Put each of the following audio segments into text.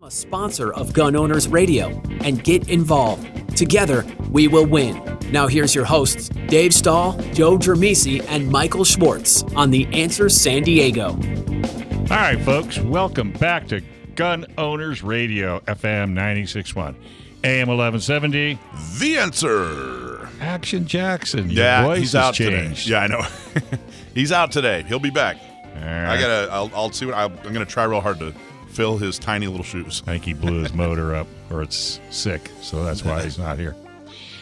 a sponsor of Gun Owners Radio, and get involved. Together, we will win. Now here's your hosts, Dave Stahl, Joe Germisi, and Michael Schwartz on The Answer San Diego. All right, folks, welcome back to Gun Owners Radio, FM 96.1, AM 1170. The Answer. Action Jackson, your voice he's has out changed. Today. Yeah, I know. He's out today. He'll be back. All right. I'll see what I'm going to try real hard to fill his tiny little shoes. I think he blew his motor up, or it's sick, so that's why he's not here.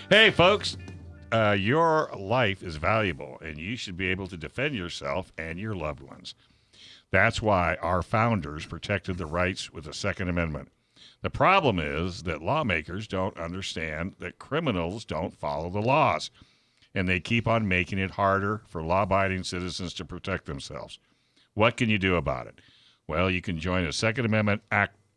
Hey, folks, your life is valuable, and you should be able to defend yourself and your loved ones. That's why our founders protected the rights with the Second Amendment. The problem is that lawmakers don't understand that criminals don't follow the laws, and they keep on making it harder for law-abiding citizens to protect themselves. What can you do about it? Well, you can join a Second Amendment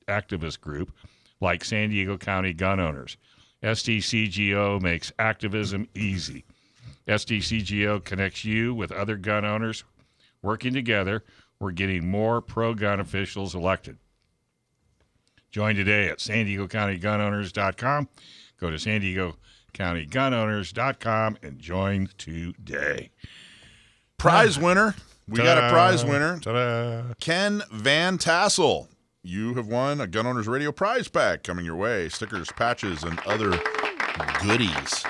activist group like San Diego County Gun Owners. SDCGO makes activism easy. SDCGO connects you with other gun owners. Working together, we're getting more pro-gun officials elected. Join today at SanDiegoCountyGunOwners.com. Go to SanDiegoCountyGunOwners.com and join today. Prize winner. We got a prize winner. Ta-da. Ken Van Tassel. You have won a Gun Owners Radio prize pack coming your way. Stickers, patches, and other goodies.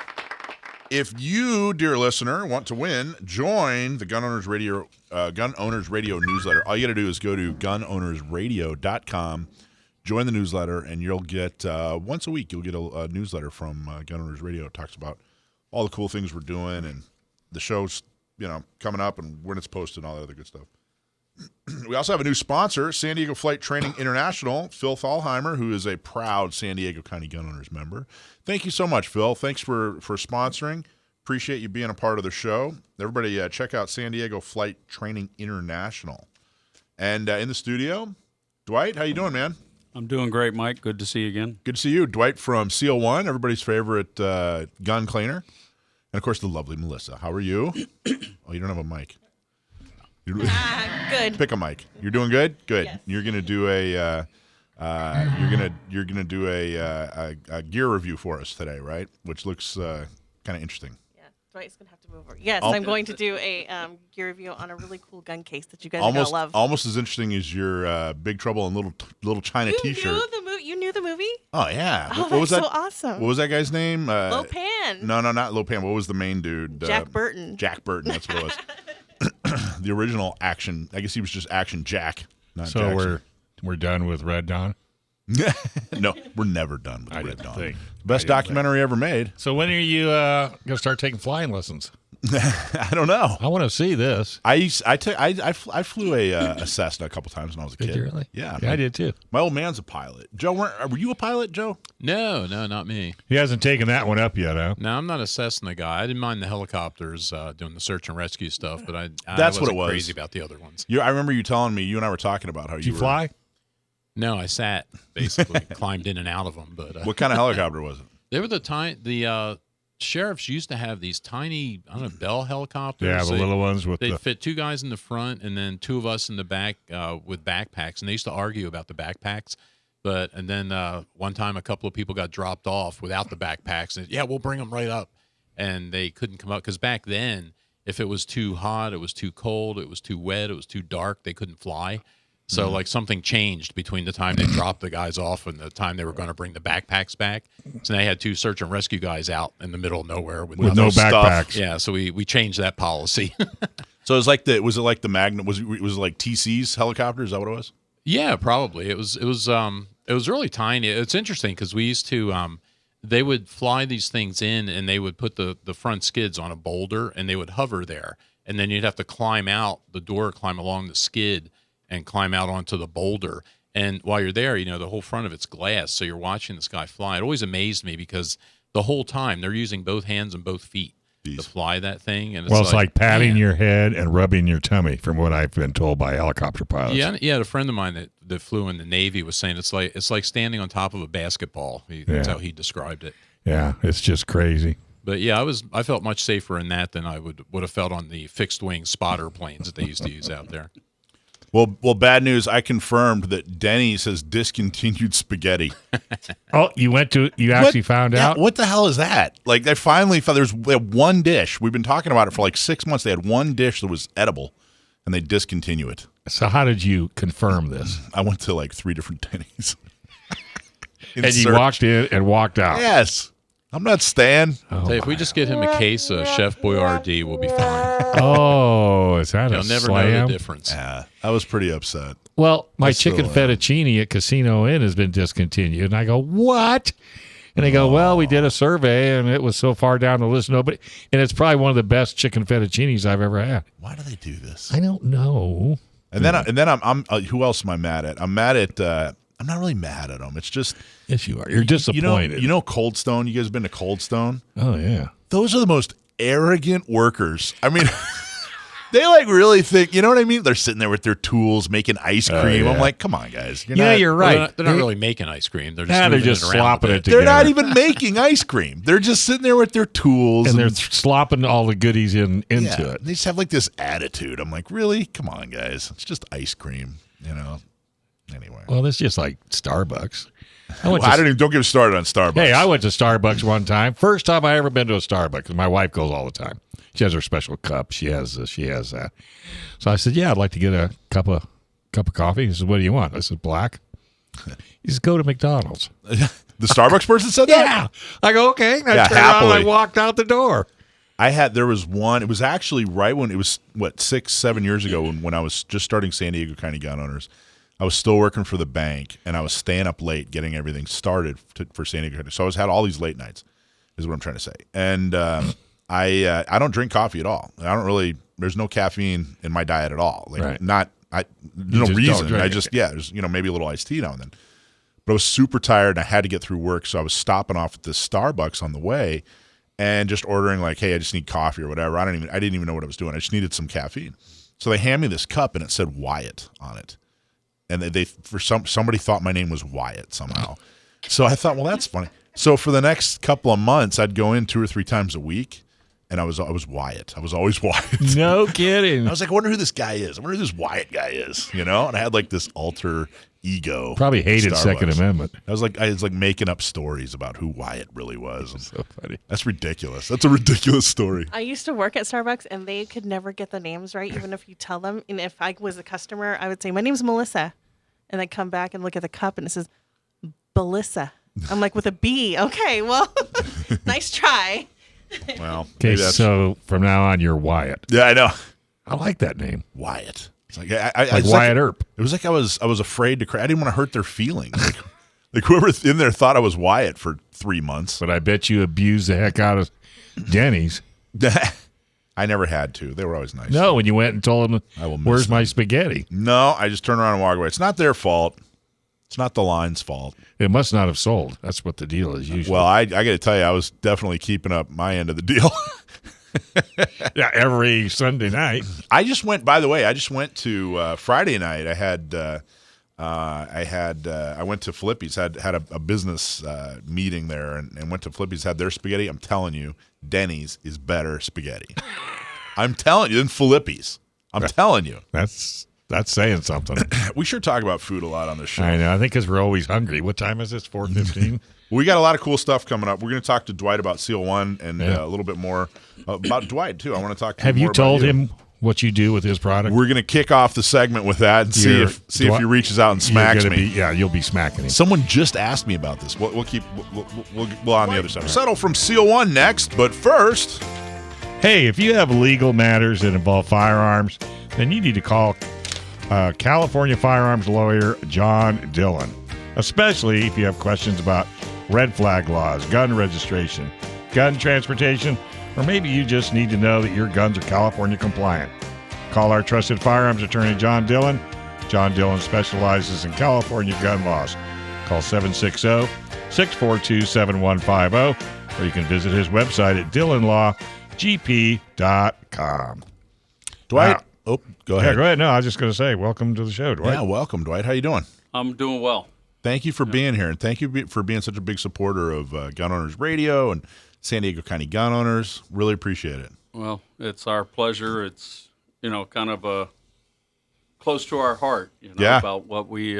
If you, dear listener, want to win, join the Gun Owners Radio newsletter. All you got to do is go to GunOwnersRadio.com, join the newsletter, and you'll get, once a week, you'll get a newsletter from Gun Owners Radio. It talks about all the cool things we're doing and the show's, coming up and when it's posted and all that other good stuff. We also have a new sponsor, San Diego Flight Training International, Phil Thalheimer, who is a proud San Diego County Gun Owners member. Thank you so much, Phil. Thanks for sponsoring. Appreciate you being a part of the show. Everybody, check out San Diego Flight Training International. And in the studio, Dwight, how you doing, man? I'm doing great, Mike. Good to see you again. Good to see you. Dwight from SEAL1, everybody's favorite gun cleaner. And, of course, the lovely Melissa. How are you? Oh, you don't have a mic. Good. Pick a mic. You're doing good. Good. Yes. You're gonna do a gear review for us today, right? Which looks kind of interesting. Yeah, Dwight's gonna have to move over. Yes, I'm going to do a gear review on a really cool gun case that you guys are gonna love. Almost as interesting as your Big Trouble in Little China T-shirt. You knew the movie? Oh yeah. Oh, what was that? So awesome. What was that guy's name? Lopan. No, not Lopan. What was the main dude? Jack Burton. Jack Burton. That's what it was. The original Action. I guess he was just Action Jack. Not So Jackson. we're done with Red Dawn? No, we're never done with Red Dawn. Think. Best documentary ever made. So when are you going to start taking flying lessons? I don't know. I want to see this. I flew a Cessna a couple times when I was a kid. Did you really? Yeah, I did too. My old man's a pilot. Joe, were you a pilot, Joe? No, not me. He hasn't taken that one up yet, huh? No, I'm not a Cessna guy. I didn't mind the helicopters doing the search and rescue stuff, but I That's what wasn't it was. crazy about the other ones. I remember you telling me, you and I were talking about how Did you fly? No, I sat, basically, climbed in and out of them. But What kind of helicopter was it? they were the sheriffs used to have these tiny, I don't know, Bell helicopters. Yeah, the little ones with They'd the... fit two guys in the front and then two of us in the back with backpacks. And they used to argue about the backpacks. And then one time a couple of people got dropped off without the backpacks. And, yeah, we'll bring them right up. And they couldn't come up because back then, if it was too hot, it was too cold, it was too wet, it was too dark, they couldn't fly. So, like, something changed between the time they dropped the guys off and the time they were going to bring the backpacks back. So they had two search and rescue guys out in the middle of nowhere with no backpacks. Yeah, so we changed that policy. So was it like the Magnum? Was it like TC's helicopter? Is that what it was? Yeah, probably. It was really tiny. It's interesting because we used to they would fly these things in and they would put the front skids on a boulder and they would hover there. And then you'd have to climb out the door, climb along the skid and climb out onto the boulder. And while you're there, the whole front of it's glass, so you're watching this guy fly. It always amazed me because the whole time they're using both hands and both feet to fly that thing. And it's like patting your head and rubbing your tummy, from what I've been told by helicopter pilots. Yeah. A friend of mine that flew in the Navy was saying it's like standing on top of a basketball. That's how he described it. Yeah, it's just crazy. But yeah, I felt much safer in that than I would have felt on the fixed wing spotter planes that they used to use out there. Well, bad news. I confirmed that Denny's has discontinued spaghetti. Oh, you actually found out? What the hell is that? Like, they finally found they had one dish. We've been talking about it for like 6 months. They had one dish that was edible, and they discontinue it. So how did you confirm this? I went to like 3 different Denny's. And you walked in and walked out. Yes. I'm not staying. Say, if we just get him a case of Chef Boyardee, we'll be fine. Oh, is that You'll a never slam? know the difference. Yeah, I was pretty upset. Well, my I still chicken am. fettuccine at Casino Inn has been discontinued. And I go, what? And they go, well, we did a survey, and it was so far down the list. And it's probably one of the best chicken fettuccines I've ever had. Why do they do this? I don't know. And then I'm who else am I mad at? I'm mad at. I'm not really mad at them. It's just Yes, you are. You're disappointed. You know Cold Stone. You guys been to Cold Stone? Oh, yeah. Those are the most arrogant workers. I mean, they like really think. You know what I mean? They're sitting there with their tools making ice cream. yeah. I'm like, come on, guys. You're Well, right. they're not really making ice cream. They're just they're moving just it around slopping a it bit. together. They're not even making ice cream. They're just sitting there with their tools And they're slopping all the goodies into yeah, it. They just have like this attitude. I'm like, really? Come on, guys. It's just ice cream. You know. Anyway. Well, that's just like Starbucks. Don't get me started on Starbucks. Hey, I went to Starbucks one time. First time I ever been to a Starbucks. My wife goes all the time. She has her special cup. She has that. So I said, yeah, I'd like to get a cup of coffee. He said, what do you want? I said, black. He said, go to McDonald's. The Starbucks person said that? Yeah. I go, okay. And I Yeah, turned around and I happily. walked out the door. There was one, it was actually right when it was, 6-7 years ago when I was just starting San Diego County Gun Owners. I was still working for the bank, and I was staying up late getting everything started for San Diego County. So I had all these late nights, is what I'm trying to say. And I don't drink coffee at all. I don't really, there's no caffeine in my diet at all. Like, Right. there's no just don't reason. drink I it. just, there's, maybe a little iced tea now and then. But I was super tired, and I had to get through work, so I was stopping off at this Starbucks on the way and just ordering like, hey, I just need coffee or whatever. I didn't even know what I was doing. I just needed some caffeine. So they hand me this cup, and it said Wyatt on it. And somebody thought my name was Wyatt somehow. So I thought, well, that's funny. So for the next couple of months, I'd go in 2 or 3 times a week, and I was Wyatt. I was always Wyatt. No kidding. I was like, I wonder who this guy is. I wonder who this Wyatt guy is. And I had like this alter ego. Probably hated Starbucks. Second Amendment. I was like making up stories about who Wyatt really was. So funny. That's ridiculous. That's a ridiculous story. I used to work at Starbucks, and they could never get the names right, even if you tell them. And if I was a customer, I would say, my name's Melissa. And I come back and look at the cup, and it says, Belissa. I'm like, with a B. Okay, well, nice try. Well, Okay, maybe that's, so from now on, you're Wyatt. yeah, I know. I like that name. Wyatt. It's like Like Wyatt Earp. It was like I was afraid to cry. I didn't want to hurt their feelings. Like whoever in there thought I was Wyatt for 3 months. But I bet you abused the heck out of Denny's. I never had to. They were always nice. No, when you went and told them, I will miss where's my them. spaghetti? No, I just turned around and walked away. It's not their fault. It's not the line's fault. It must not have sold. That's what the deal is usually. Well, I got to tell you, I was definitely keeping up my end of the deal. yeah, every Sunday night. I just went. By the way, I just went to Friday night. I went to Filippi's. Had a business meeting there, and went to Filippi's. Had their spaghetti. I'm telling you, Denny's is better spaghetti. I'm telling you, than Filippi's. I'm telling you. That's saying something. We sure talk about food a lot on this show. I know. I think because we're always hungry. What time is this? 4:15. We got a lot of cool stuff coming up. We're going to talk to Dwight about SEAL1 and Yeah. a little bit more about Dwight too. I want to talk to Have him you more told about him what you do with his product? We're going to kick off the segment with that and see if he reaches out and smacks me. You'll be smacking him. Someone just asked me about this. We'll on the other side. Settle from SEAL1 next, but first, Hey, if you have legal matters that involve firearms, then you need to call California firearms lawyer John Dillon, especially if you have questions about red flag laws, gun registration, gun transportation, or maybe you just need to know that your guns are California compliant. Call our trusted firearms attorney, John Dillon. John Dillon specializes in California gun laws. Call 760-642-7150, or you can visit his website at dillonlawgp.com. Dwight. Wow. Oh, go Yeah, ahead. go ahead. No, I was just going to say, welcome to the show, Dwight. Yeah, welcome, Dwight. How you doing? I'm doing well. Thank you for being here, and thank you for being such a big supporter of Gun Owners Radio and San Diego County Gun Owners. Really appreciate it. Well, it's our pleasure. It's, kind of close to our heart, Yeah. about what we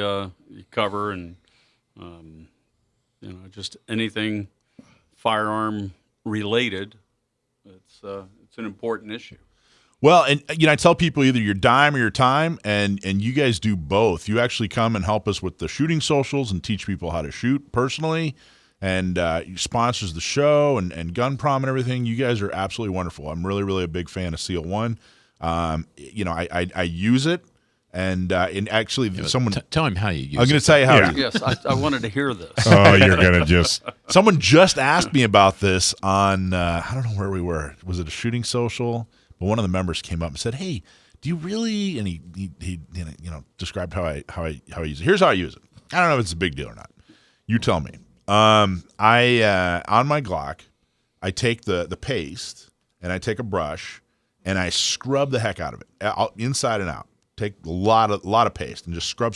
cover, and just anything firearm related. It's an important issue. Well, and I tell people either your dime or your time, and you guys do both. You actually come and help us with the shooting socials and teach people how to shoot personally, and you sponsors the show and Gun Prom and everything. You guys are absolutely wonderful. I'm really, really a big fan of SEAL1. I use it, and actually someone tell him how you use it. I'm going to tell you how. Yeah. Yes, I wanted to hear this. Oh, you're gonna just Someone just asked me about this on I don't know where we were. Was it a shooting social? But one of the members came up and said, "Hey, do you really?" And he described how I use it. Here's how I use it. I don't know if it's a big deal or not. You tell me. I on my Glock, I take the paste and I take a brush and I scrub the heck out of it, inside and out. Take a lot of paste and just scrub,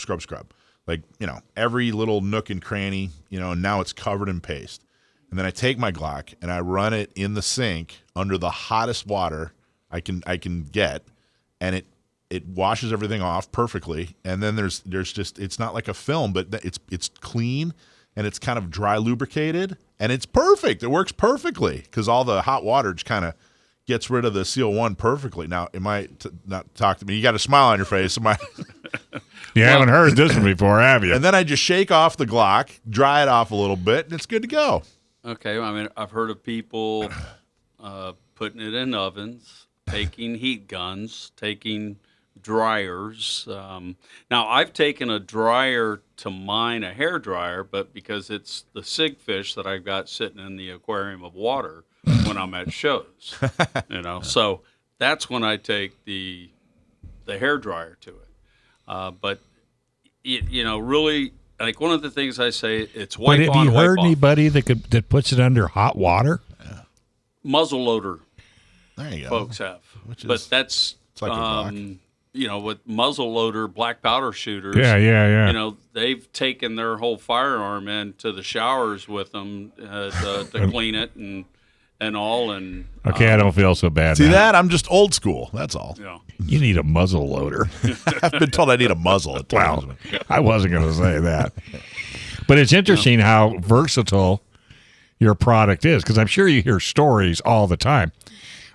like every little nook and cranny, and now it's covered in paste. And then I take my Glock and I run it in the sink under the hottest water I can get, and it washes everything off perfectly. And then there's just, it's not like a film, but it's clean and it's kind of dry lubricated, and it's perfect. It works perfectly because all the hot water just kind of gets rid of the SEAL1 perfectly. Now, it might not talk to me. You got a smile on your face. you haven't heard this one before, have you? And then I just shake off the Glock, dry it off a little bit, and it's good to go. Okay, I mean, I've heard of people putting it in ovens, taking heat guns, taking dryers. Now, I've taken a dryer to mine a hair dryer, but because it's the sig fish that I've got sitting in the aquarium of water when I'm at shows, so that's when I take the hair dryer to it. But really, like one of the things I say, it's wipe But have on, you wipe heard off. that puts it under hot water? Muzzle loader There you go. folks have, Which is- but that's it's like a Glock. with muzzle loader black powder shooters. Yeah. They've taken their whole firearm into the showers with them to clean it and all. And Okay, I don't feel so bad See now. that? I'm just old school. That's all. You need a muzzle loader. I've been told I need a muzzle at times. Wow, I wasn't going to say that. But it's interesting how versatile your product is, because I'm sure you hear stories all the time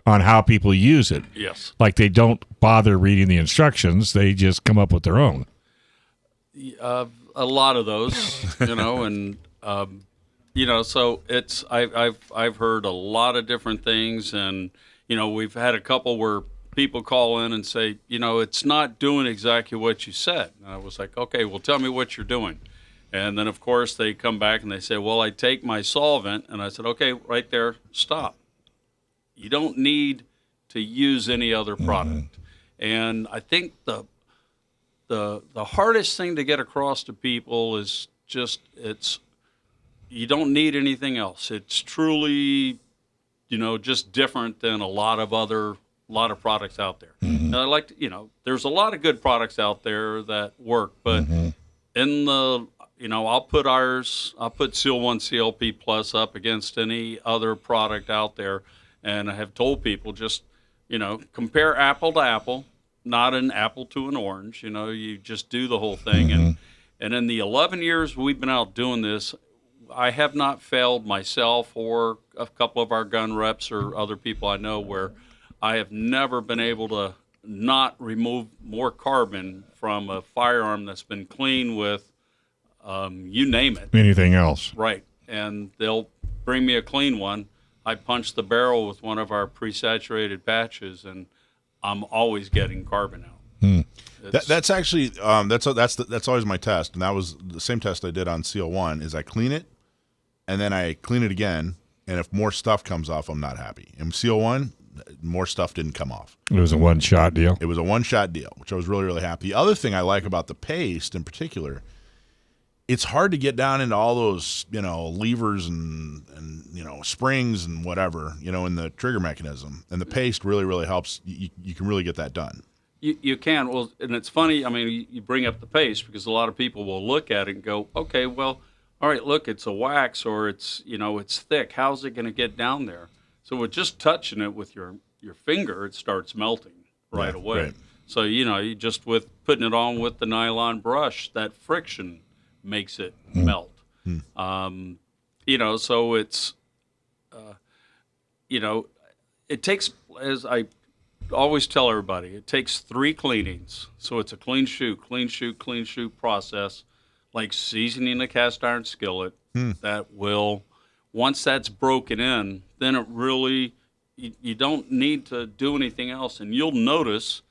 on how people use it. Yes. Like they don't bother reading the instructions, they just come up with their own. A lot of those, and so it's I've heard a lot of different things, and we've had a couple where people call in and say, it's not doing exactly what you said. And I was like, okay, well, tell me what you're doing. And then of course they come back and they say, well, I take my solvent, and I said, okay, right there, stop. You don't need to use any other product. And I think the hardest thing to get across to people is just you don't need anything else. It's truly, just different than a lot of products out there. Now, there's a lot of good products out there that work, but in the, I'll put SEAL1 CLP Plus up against any other product out there. And I have told people just, compare apple to apple, not an apple to an orange. You just do the whole thing. And in the 11 years we've been out doing this, I have not failed myself or a couple of our gun reps or other people I know where I have never been able to not remove more carbon from a firearm that's been clean with, you name it. Anything else? Right. And they'll bring me a clean one. I punch the barrel with one of our pre-saturated patches, and I'm always getting carbon out. That's actually that's always my test, and that was the same test I did on SEAL1. Is I clean it, and then I clean it again, and if more stuff comes off, I'm not happy. In SEAL1, more stuff didn't come off. It was a one-shot deal. It was a one-shot deal, which I was really, really happy. The other thing I like about the paste in particular, it's hard to get down into all those, levers and springs and whatever, in the trigger mechanism. And the paste really, really helps. You can really get that done. You can. Well, and it's funny. I mean, you bring up the paste because a lot of people will look at it and go, okay, well, all right, look, it's a wax or it's, it's thick. How's it going to get down there? So with just touching it with your finger, it starts melting right away. Right. So, you just with putting it on with the nylon brush, that friction makes it melt. So it's, it takes, as I always tell everybody, it takes 3 cleanings. So it's a clean shoot process, like seasoning a cast iron skillet that will, once that's broken in, then it really, you don't need to do anything else. And you'll notice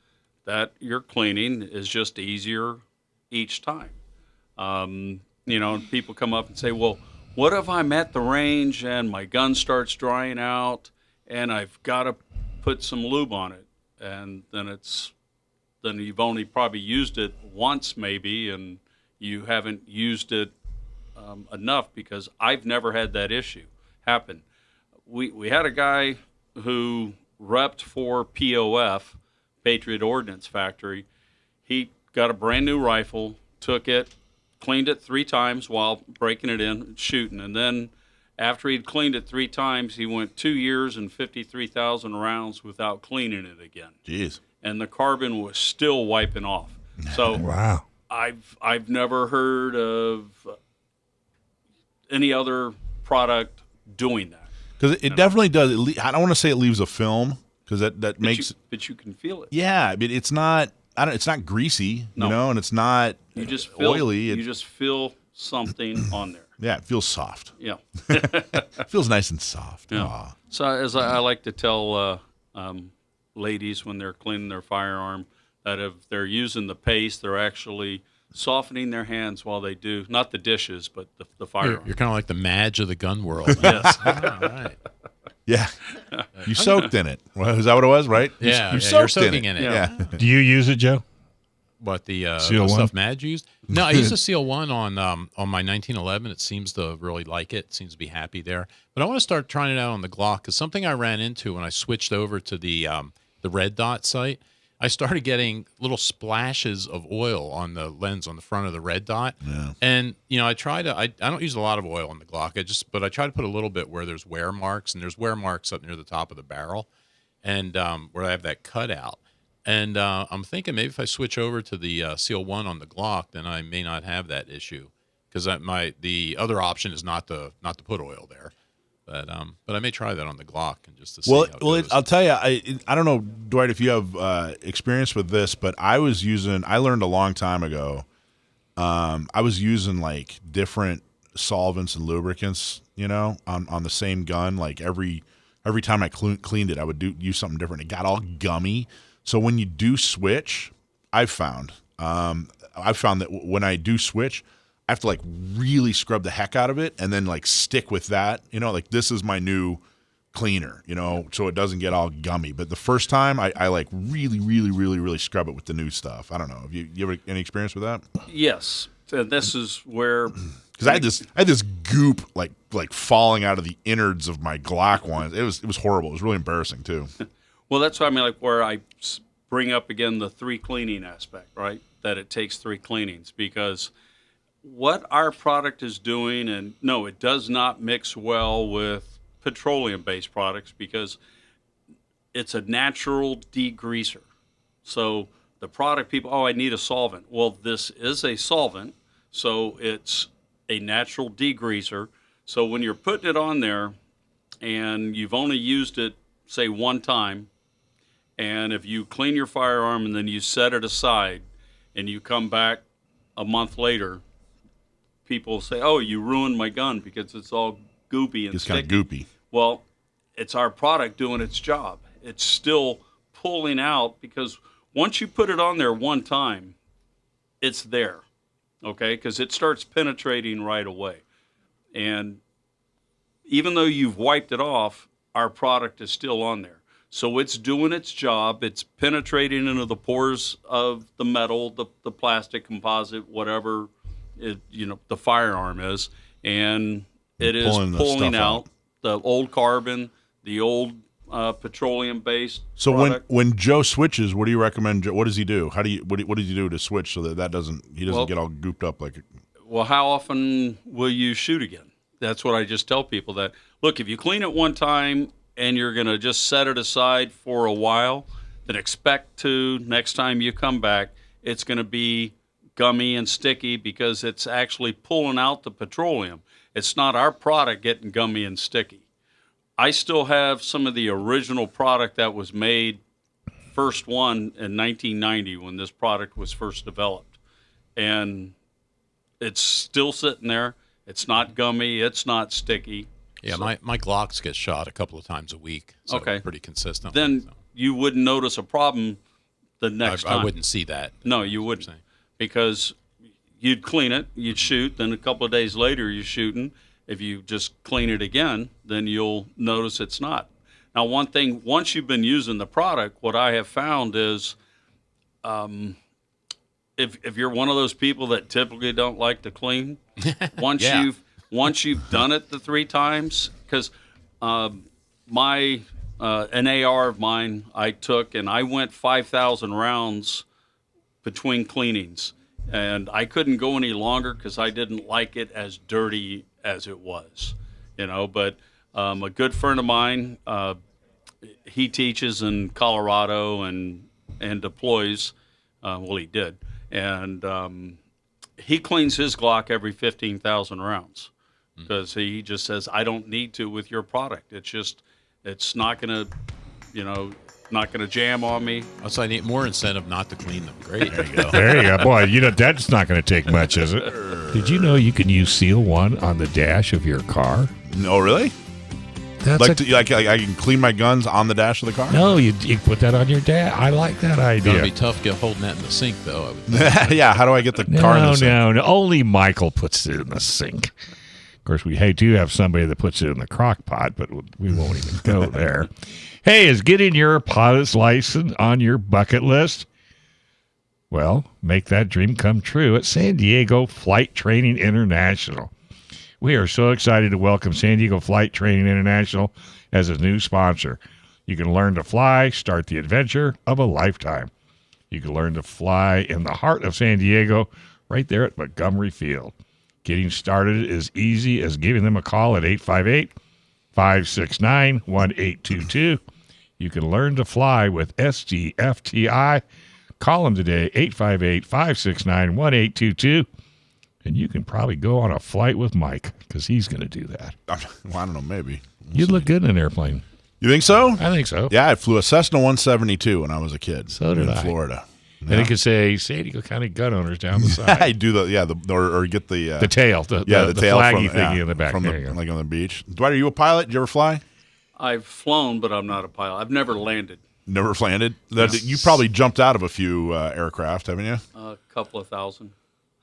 that your cleaning is just easier each time. And people come up and say, well, what if I'm at the range and my gun starts drying out and I've got to put some lube on it? And then you've only probably used it once maybe, and you haven't used it enough, because I've never had that issue happen. We had a guy who repped for POF, Patriot Ordnance Factory. He got a brand new rifle, took it, cleaned it 3 times while breaking it in and shooting, and then after he'd cleaned it 3 times, he went 2 years and 53,000 rounds without cleaning it again. Jeez. And the carbon was still wiping off. So Wow. I've never heard of any other product doing that. Because it definitely does. I don't want to say it leaves a film, because that makes. But you can feel it. Yeah, but it's not. It's not greasy, No. and it's not You just feel oily. You just feel something on there. Yeah, it feels soft. Yeah. It feels nice and soft. Yeah. Aw. So as I like to tell ladies when they're cleaning their firearm, that if they're using the paste, they're actually softening their hands while they do, not the dishes, but the firearm. You're kind of like the Madge of the gun world. Yes. All right. Yeah. You soaked in it. Well, is that what it was, right? Yeah, You're you're soaked soaking in it. Yeah. Do you use it, Joe? What the SEAL1? stuff Madge used? No, I used a SEAL1 on my 1911. It seems to really like it. Seems to be happy there. But I want to start trying it out on the Glock, because something I ran into when I switched over to the red dot sight, I started getting little splashes of oil on the lens on the front of the red dot. Yeah. And I try to I don't use a lot of oil on the Glock. But I try to put a little bit where there's wear marks, and there's wear marks up near the top of the barrel, and where I have that cutout. And I'm thinking maybe if I switch over to the SEAL1 on the Glock, then I may not have that issue, because the other option is not to put oil there. But I may try that on the Glock and just to see how it goes. I'll tell you, I don't know, Dwight, if you have experience with this, but I learned a long time ago. I was using like different solvents and lubricants, on the same gun. Like every time I cleaned it, I would use something different. It got all gummy. So when you do switch, I've found that when I do switch, I have to like really scrub the heck out of it and then like stick with that, like this is my new cleaner, so it doesn't get all gummy. But the first time I like really, really, really, really scrub it with the new stuff. I don't know. Have you ever any experience with that? Yes. And this is where, because I had this goop like falling out of the innards of my Glock one. It was horrible. It was really embarrassing too. well, that's what I mean, like where I bring up again the 3 cleaning aspect, right? That it takes 3 cleanings, because what our product is doing, and no, it does not mix well with petroleum-based products, because it's a natural degreaser. So the product people, I need a solvent. Well, this is a solvent, so it's a natural degreaser. So when you're putting it on there and you've only used it, say, 1 time, and if you clean your firearm and then you set it aside and you come back a month later, people say, oh, you ruined my gun because it's all goopy and It's kind sticky. of goopy. Well, it's our product doing its job. It's still pulling out, because once you put it on there 1 time, it's there, okay? Because it starts penetrating right away. And even though you've wiped it off, our product is still on there. So it's doing its job. It's penetrating into the pores of the metal, the plastic, composite, whatever the firearm is, and it is pulling out the old carbon, the old petroleum-based. So product. when Joe switches, what do you recommend? What does he do? What does he do to switch so that he doesn't get all gooped up like? Well, how often will you shoot again? That's what I just tell people. That look, if you clean it 1 time and you're going to just set it aside for a while, then expect to, next time you come back, it's going to be gummy and sticky because it's actually pulling out the petroleum. It's not our product getting gummy and sticky. I still have some of the original product that was made, first one in 1990 when this product was first developed. And it's still sitting there. It's not gummy. It's not sticky. Yeah, So- my Glocks get shot a couple of times a week. So Okay. pretty consistent. Then you wouldn't notice a problem the next time. I wouldn't see that. No, you wouldn't. Because you'd clean it, you'd shoot, then a couple of days later you're shooting. If you just clean it again, then you'll notice it's not. Now, one thing, once you've been using the product, what I have found is if you're one of those people that typically don't like to clean, once Yeah. you've done it the 3 times, because my an AR of mine I took and I went 5,000 rounds between cleanings, and I couldn't go any longer because I didn't like it as dirty as it was, But a good friend of mine, he teaches in Colorado and deploys. Well, he did, and he cleans his Glock every 15,000 rounds because he just says I don't need to with your product. It's not gonna, not gonna jam on me. So I need more incentive not to clean them. Great. There you go. There you go. Boy, that's not going to take much, is it? Did you know you can use SEAL1 on the dash of your car? No, really? That's Like I can clean my guns on the dash of the car? No, you put that on your dash. I like that It's gonna idea. be tough holding that in the sink, though. I would think. Yeah, how do I get the car in the sink? No. Only Michael puts it in the sink. Of course, we do have somebody that puts it in the crock pot, but we won't even go there. Hey, is getting your pilot's license on your bucket list? Well, make that dream come true at San Diego Flight Training International. We are so excited to welcome San Diego Flight Training International as a new sponsor. You can learn to fly, start the adventure of a lifetime. You can learn to fly in the heart of San Diego, right there at Montgomery Field. Getting started is easy as giving them a call at 858-569-1822. You can learn to fly with SDFTI. Call them today, 858-569-1822. And you can probably go on a flight with Mike because he's going to do that. Well, I don't know, maybe. You'd look good in an airplane. You think so? I think so. Yeah, I flew a Cessna 172 when I was a kid. So did in I. Florida. And it could say San Diego County gun owners down the side. I do or get the The tail, the tail flaggy from, thingy in the back. from There you go. like on the beach. Dwight, are you a pilot? Did you ever fly? I've flown, but I'm not a pilot. I've never landed. Never landed. You probably jumped out of a few aircraft, haven't you? A couple of thousand.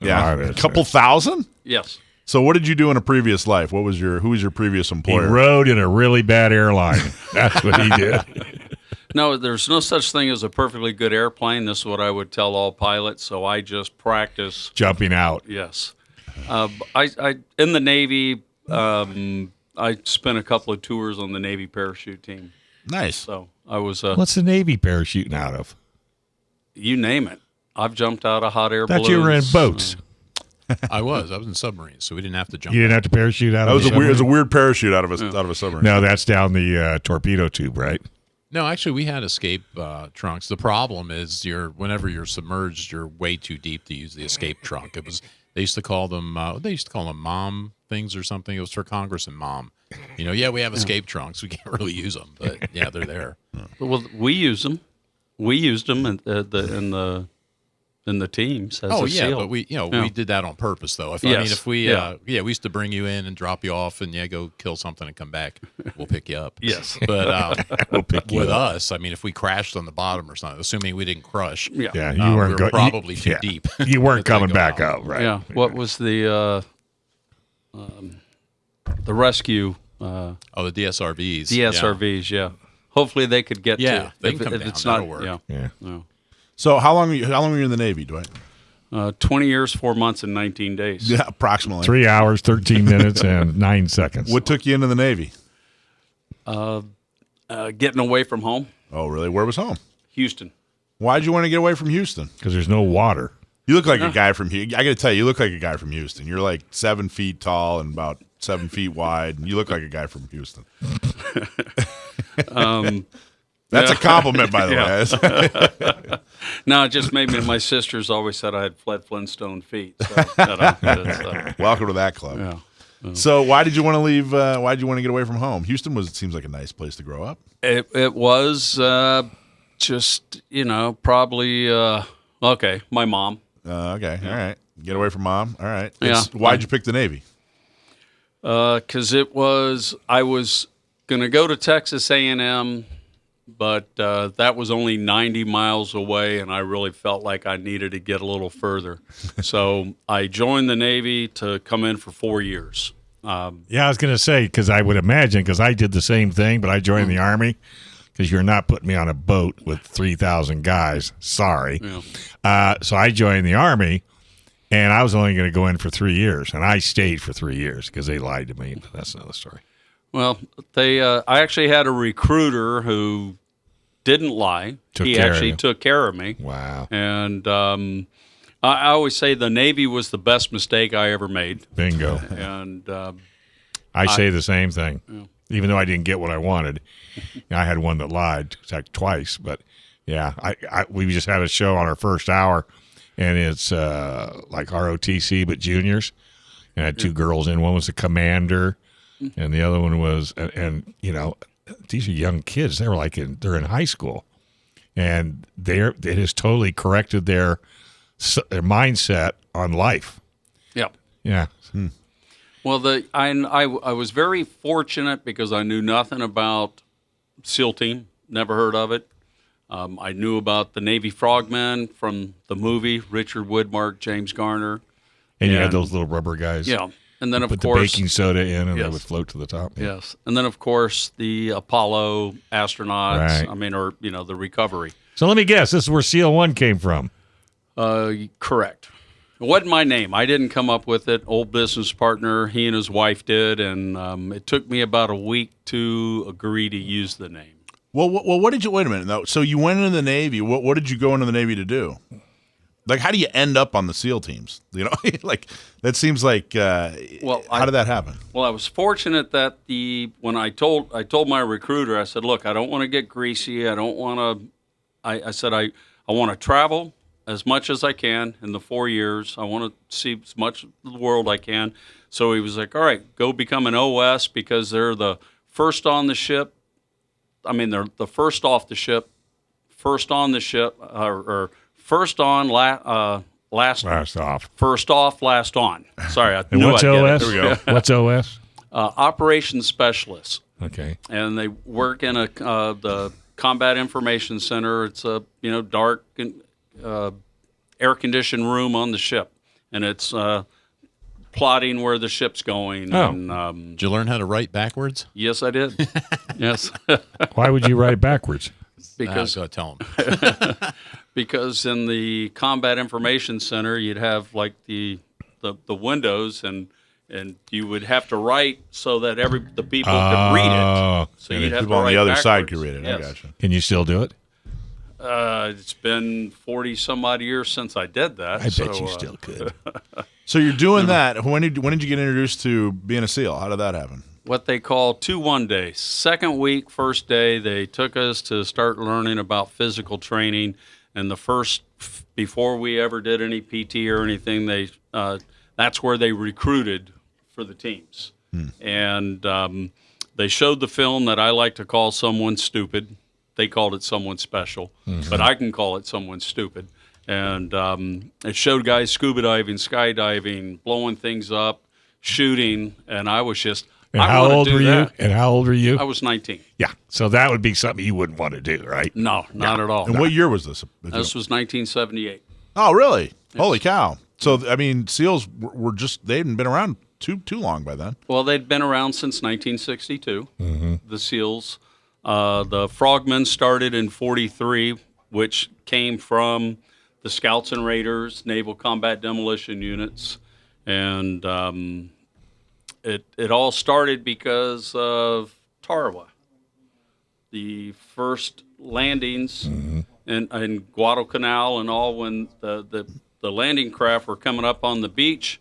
Yeah, Oh, a couple thousand. Yes. So, what did you do in a previous life? Who was your previous He employer? rode in a really bad airline. That's what he did. No, there's no such thing as a perfectly good airplane. This is what I would tell all pilots. So I just practice. Jumping out. Yes. I in the Navy, I spent a couple of tours on the Navy parachute team. Nice. So I was, What's the Navy parachuting out of? you name it. I've jumped out of hot air Thought balloons. you were in boats. I was in submarines, so we didn't have to jump. You didn't have to parachute out That of was the a submarine? weird parachute out of a submarine. No, that's down the torpedo tube, right? No, actually, we had escape trunks. The problem is, whenever you're submerged, you're way too deep to use the escape trunk. They used to call them mom things or something. It was for Congress and mom. We have escape trunks. We can't really use them, but yeah, they're there. Well, we use them. We used them in the teams. As a SEAL. But we did that on purpose, though. I mean, Yes. if we Yeah. we used to bring you in and drop you off, and go kill something and come back, we'll pick you up. Yes. But We'll pick you with up. us, I mean, if we crashed on the bottom or something, assuming we didn't crush, Yeah. Yeah, you weren't we were going. probably too deep. You weren't to coming go back out. up, right? Yeah. What was the rescue? Oh, the DSRVs. DSRVs. Yeah. Hopefully they could get Yeah, to. they if, can come if down. it's not, That'll work. Yeah. Yeah. No. So, how long were you in the Navy, Dwight? 20 years, 4 months, and 19 days. Yeah, approximately. 3 hours, 13 minutes, and 9 seconds. What took you into the Navy? Getting away from home, Oh, really? Where was home? Houston. Why'd you want to get away from Houston? Because there's no water. You look like a guy from Houston. I got to tell you look like a guy from Houston. You're like 7 feet tall and about 7 feet wide. And you look like a guy from Houston. That's a compliment, by the way. No, it just made me. My sisters always said I had Fred Flintstone feet. So, Welcome to that club. Yeah. So why did you want to leave? Why did you want to get away from home? Houston seems like a nice place to grow up. It was just probably okay. My mom. Okay, all right. Get away from mom. All right. Yeah. Why'd you pick the Navy? Because I was going to go to Texas A&M, but that was only 90 miles away, and I really felt like I needed to get a little further. So I joined the Navy to come in for 4 years. Yeah, I was going to say, because I would imagine, because I did the same thing, but I joined the Army, because you're not putting me on a boat with 3,000 guys. Sorry. Yeah. So I joined the Army, and I was only going to go in for 3 years, and I stayed for 3 years because they lied to me. But that's another story. Well, I actually had a recruiter who didn't lie. He actually took care of me. Wow. And I always say the Navy was the best mistake I ever made. Bingo. And I say the same thing, even though I didn't get what I wanted. I had one that lied twice, but yeah, we just had a show on our first hour, and it's like ROTC but juniors, and I had two girls in. One was a commander, and the other one was, and these are young kids. They were they're in high school, and it has totally corrected their mindset on life. yeah. Yeah. Well, I was very fortunate because I knew nothing about SEAL Team, never heard of it. I knew about the Navy Frogmen from the movie, Richard Widmark, James Garner. And you had those little rubber guys. Yeah. And then, of put course, the baking soda in, and yes. they would float to the top. Yeah. Yes. And then, of course, the Apollo astronauts. Right. The recovery. So let me guess. This is where SEAL1 came from. Correct. It wasn't my name. I didn't come up with it. Old business partner, he and his wife did, and it took me about a week to agree to use the name. Well, what did you? Wait a minute, though. So you went into the Navy. What did you go into the Navy to do? Like, how do you end up on the SEAL teams? Like that seems like. How did that happen? Well, I was fortunate that when I told my recruiter, I said, "Look, I don't want to get greasy. I don't want to." I said I want to travel as much as I can in the 4 years. I want to see as much of the world I can. So he was like, all right, go become an OS because they're the first on the ship. I mean, they're the first off the ship, first on the ship, or first on, last off. First off, last on. Sorry, I And knew what's I'd get it. OS? There we go. What's OS? Operations specialist. Okay. And they work in the Combat Information Center. It's a dark air-conditioned room on the ship, and it's plotting where the ship's going. Oh. And, Did you learn how to write backwards? yes, I did. Yes. Why would you write backwards? Because So tell them. because in the Combat Information Center, you'd have like the windows, and you would have to write so that the people could read it. So And you'd have people to on the write other side backwards. could read it. Yes. I gotcha. Can you still do it? It's been 40 some odd years since I did that. I bet you still could. So you're doing that. When did you get introduced to being a SEAL? How did that happen? What they call 2-1 day. Second week, first day, they took us to start learning about physical training. And before we ever did any PT or anything, that's where they recruited for the teams. And they showed the film that I like to call Someone Stupid. They called it Someone Special, but I can call it Someone Stupid. And it showed guys scuba diving, skydiving, blowing things up, shooting, and I was just, And I how wanna old do were that. you? And how old were you? I was 19. Yeah. So that would be something you wouldn't want to do, right? No, not at all. And what year was this? This was 1978. Oh, really? Holy cow! So I mean, SEALs they hadn't been around too long by then. Well, they'd been around since 1962. The SEALs, the Frogmen started in '43, which came from the Scouts and Raiders, Naval Combat Demolition Units, and it all started because of Tarawa. The first landings in Guadalcanal and all, when the landing craft were coming up on the beach,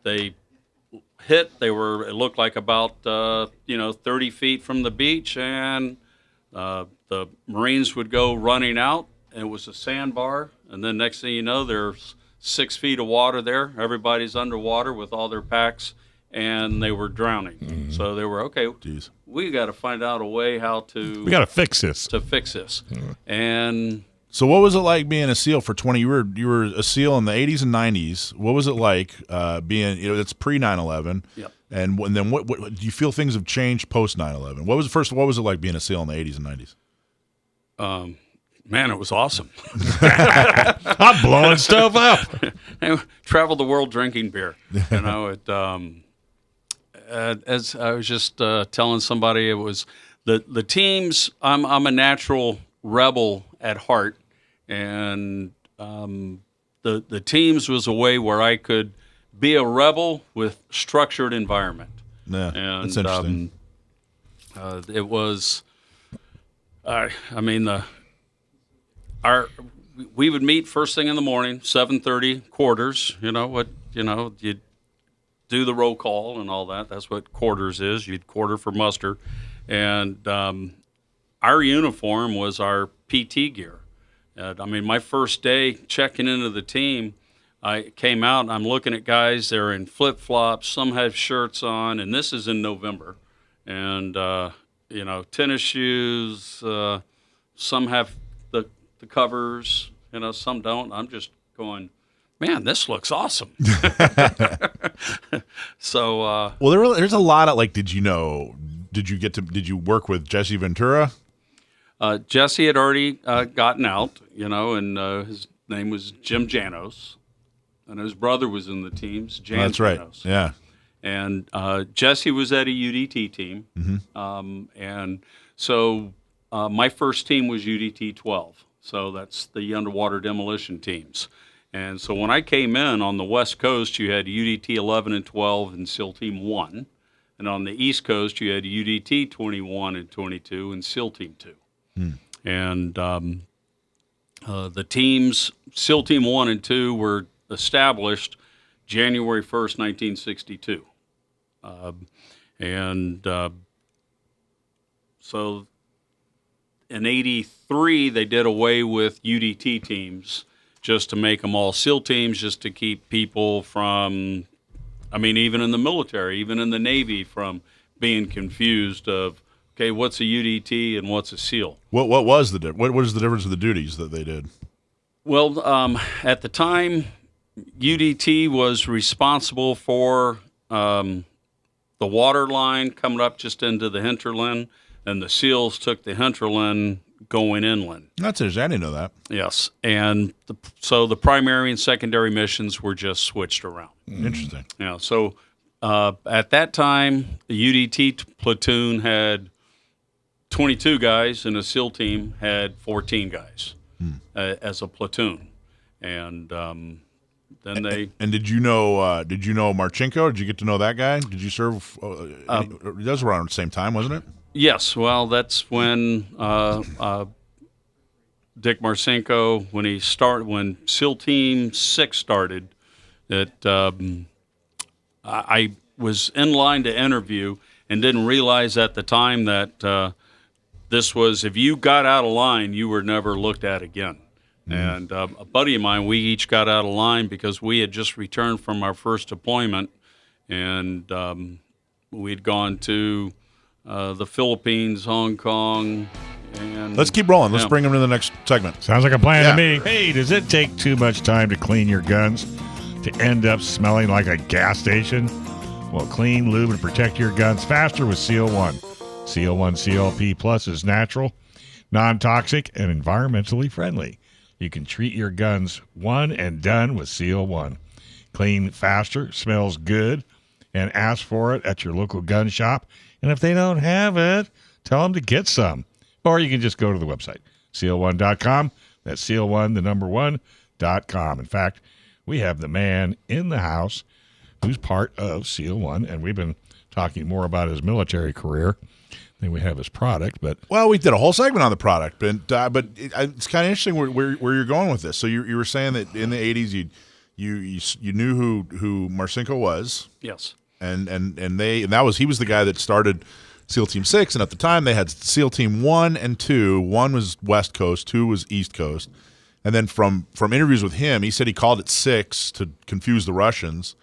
they hit. It looked like about 30 feet from the beach, and the the Marines would go running out, and it was a sandbar, and then next thing you know, there's 6 feet of water there. Everybody's underwater with all their packs, and they were drowning. So they were, okay, we got to find out a way how to... We got to fix this. And... So what was it like being a SEAL for 20? You were a SEAL in the 80s and 90s. What was it like being? It's pre 9/11. Yep. And then what do you feel things have changed post 9/11? What was it like being a SEAL in the 80s and 90s? Man, it was awesome. I'm blowing stuff up. I traveled the world drinking beer. You know, as I was just telling somebody, it was the teams. I'm a natural rebel at heart, and the teams was a way where I could be a rebel with structured environment. Yeah, and that's interesting. It was, we would meet first thing in the morning, 7:30, quarters. You do the roll call and all that. That's what quarters is. You'd quarter for muster, and our uniform was our PT gear. My first day checking into the team, I came out and I'm looking at guys. They're in flip-flops. Some have shirts on, and this is in November. And tennis shoes. Some have the covers. Some don't. I'm just going, man, this looks awesome. So, there's a lot of did you work with Jesse Ventura? Jesse had already gotten out, and his name was Jim Janos, and his brother was in the teams, Jan That's right. Janos. Yeah. And Jesse was at a UDT team, and so my first team was UDT 12, so that's the underwater demolition teams. And so when I came in on the West Coast, you had UDT 11 and 12 and SEAL Team 1, and on the East Coast, you had UDT 21 and 22 and SEAL Team 2. And the teams, SEAL Team 1 and 2, were established January 1st, 1962. So in 83, they did away with UDT teams just to make them all SEAL teams, just to keep people from, even in the military, even in the Navy, from being confused of, okay, what's a UDT and what's a SEAL? What is the difference of the duties that they did? Well, at the time, UDT was responsible for the water line coming up just into the hinterland, and the SEALs took the hinterland going inland. That's interesting. I didn't know that. Yes, and so the primary and secondary missions were just switched around. Interesting. Yeah. So at that time, the UDT platoon had 22 guys, and a SEAL team had 14 guys as a platoon, and then they. And did you know Marchenko? Did you get to know that guy? Did you serve? That was around the same time, wasn't it? Yes. Well, that's when Dick Marchenko, when SEAL Team 6 started, that I was in line to interview and didn't realize at the time that. This was, if you got out of line, you were never looked at again. And a buddy of mine, we each got out of line because we had just returned from our first deployment, and we'd gone to the Philippines, Hong Kong, and... Let's keep rolling. Let's bring them to the next segment. Sounds like a plan to me. Hey, does it take too much time to clean your guns to end up smelling like a gas station? Well, clean, lube, and protect your guns faster with SEAL1. SEAL1 CLP Plus is natural, non-toxic, and environmentally friendly. You can treat your guns one and done with SEAL1. Clean faster, smells good, and ask for it at your local gun shop. And if they don't have it, tell them to get some. Or you can just go to the website, SEAL1.com. That's SEAL1.com. In fact, we have the man in the house who's part of SEAL1, and we've been talking more about his military career. Then we have his product, but we did a whole segment on the product, but it's kind of interesting where you're going with this. So you were saying that in the 80s you knew who Marchenko was, yes, and he was the guy that started SEAL Team 6, and at the time they had SEAL Team 1 and 2. 1 was West Coast, 2 was East Coast. And then from interviews with him, he said he called it 6 to confuse the Russians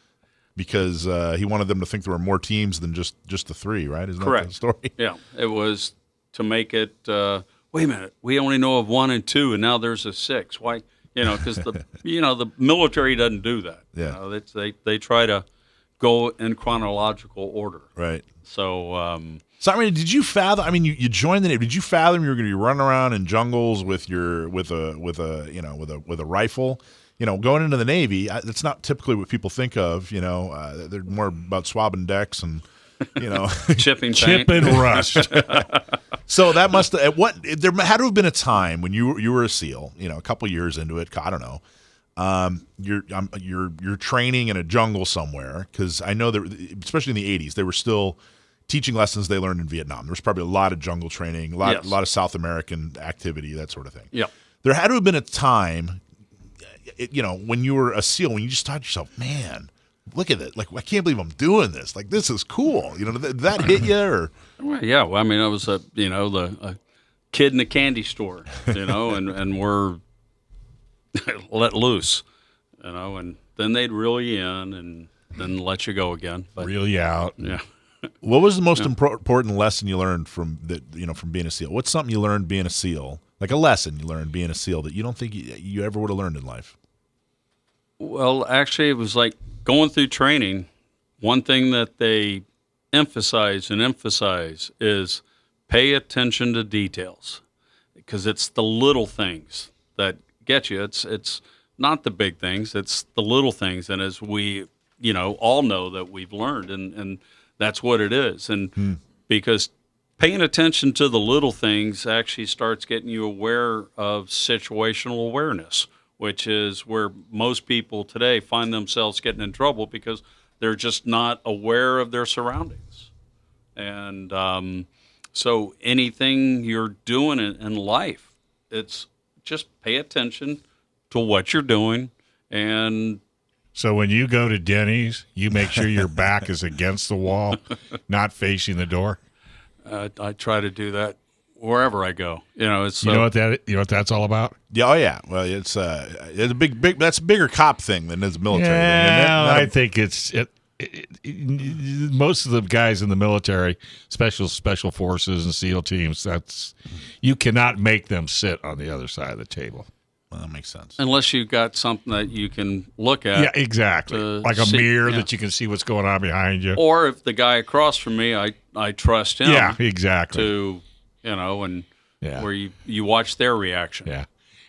because he wanted them to think there were more teams than just the 3, right? Isn't Correct. that the story? Yeah, it was to make it, wait a minute, we only know of 1 and 2, and now there's a 6. Why? Because the military doesn't do that. Yeah. They try to go in chronological order. Right. So, So I mean, did you fathom? I mean, you joined the Navy. Did you fathom you were going to be running around in jungles with a rifle? Going into the Navy, that's not typically what people think of. They're more about swabbing decks and chipping Chip paint. and rust. So that must there had to have been a time when you were a SEAL. A couple years into it. I don't know. You're training in a jungle somewhere, because I know that, especially in the 80s, they were still teaching lessons they learned in Vietnam. There was probably a lot of jungle training, a lot of South American activity, that sort of thing. Yep. There had to have been a time, when you were a SEAL, when you just thought to yourself, man, look at it. Like, I can't believe I'm doing this. Like, this is cool. Did that hit you? Or? Well, yeah. Well, I mean, I was a kid in a candy store, and we're let loose, and then they'd reel you in and then let you go again. But, Reel you out. Yeah. What was the most important lesson you learned from being a SEAL? What's something you learned being a SEAL, like a lesson you learned being a SEAL that you don't think you ever would have learned in life? Well, actually, it was like going through training. One thing that they emphasize is pay attention to details, because it's the little things that get you. It's not the big things, it's the little things. And as we, all know that we've learned, and that's what it is. And because paying attention to the little things actually starts getting you aware of situational awareness, which is where most people today find themselves getting in trouble, because they're just not aware of their surroundings. And so anything you're doing in life, it's just pay attention to what you're doing. And So when you go to Denny's, you make sure your back is against the wall, not facing the door. I try to do that wherever I go. It's You know what that's all about? Yeah, oh yeah. Well, it's a big. That's a bigger cop thing than it's a military thing. Yeah, Isn't it? I think it's most of the guys in the military, special forces and SEAL teams. You cannot make them sit on the other side of the table. Well, that makes sense. unless you've got something that you can look at. Yeah, exactly. to Like a see- mirror yeah. that you can see what's going on behind you. Or if the guy across from me, I trust him. Yeah, exactly. To and Yeah. where you watch their reaction. Yeah.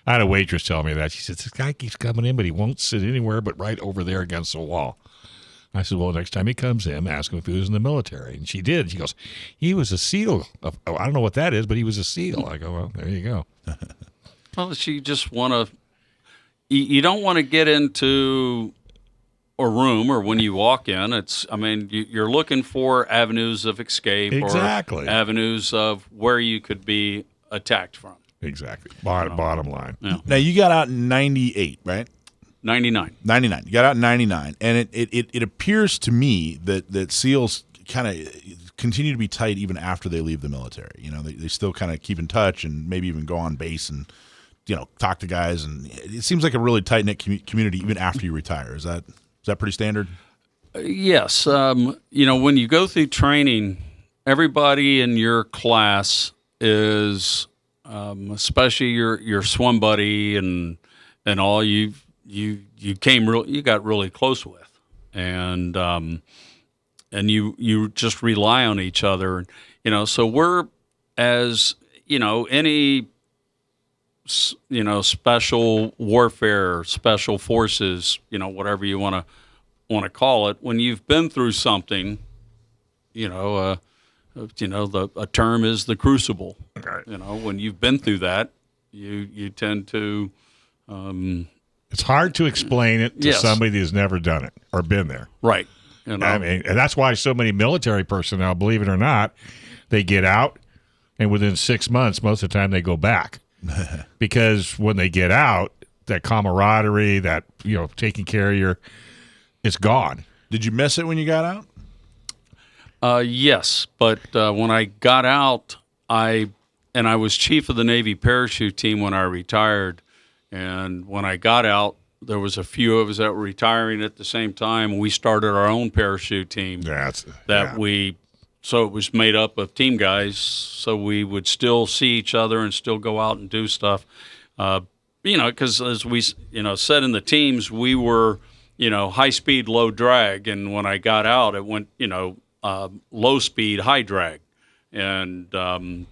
I had a waitress tell me that. She said, this guy keeps coming in, but he won't sit anywhere but right over there against the wall. I said, well, next time he comes in, ask him if he was in the military. And she did. She goes, he was a SEAL. I don't know what that is, but he was a SEAL. I go, well, there you go. Well, you just want to. You don't want to get into a room, or when you walk in, you're looking for avenues of escape, Exactly. or avenues of where you could be attacked from. Exactly. Bottom line. Yeah. Now, you got out in 98, right? 99. 99. You got out in 99. And it appears to me that SEALs kind of continue to be tight even after they leave the military. They still kind of keep in touch and maybe even go on base and, talk to guys. And it seems like a really tight-knit community even after you retire. Is that pretty standard? Yes. When you go through training, everybody in your class is, especially your swim buddy and all, you got really close with, and you just rely on each other. So we're, as any special warfare, special forces, whatever you want to call it. When you've been through something, a term is the crucible. Right. When you've been through that, you tend to. It's hard to explain it to Yes. somebody who's never done it or been there. Right. I mean, and that's why so many military personnel, believe it or not, they get out, and within 6 months, most of the time they go back. Because when they get out, that camaraderie, that taking care of it's gone. Did you miss it when you got out? Yes, but when I got out, I was chief of the Navy parachute team when I retired, and when I got out, there was a few of us that were retiring at the same time. We started our own parachute team. So it was made up of team guys, so we would still see each other and still go out and do stuff. Because as we, said in the teams, we were, high speed, low drag, and when I got out, it went, low speed, high drag, and I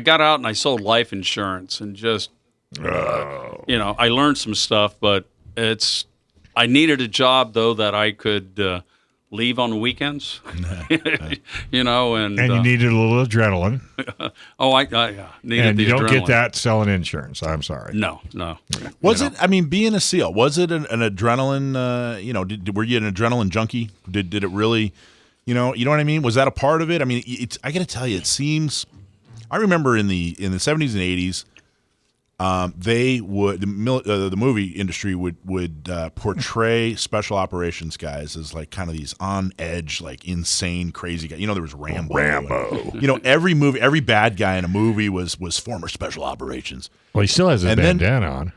got out and I sold life insurance and just, I learned some stuff, but I needed a job though that I could leave on the weekends, and you needed a little adrenaline. I needed and the you don't adrenaline. get that selling insurance. I'm sorry. No. Was it? I mean, being a SEAL, was it an adrenaline? Were you an adrenaline junkie? Did it really? You know what I mean? Was that a part of it? I mean, I got to tell you, it seems. I remember in the 70s and 80s, the movie industry would portray special operations guys as like kind of these on edge, like insane, crazy guys. There was Rambo. And, every movie, every bad guy in a movie was former special operations. Well, he still has his bandana on.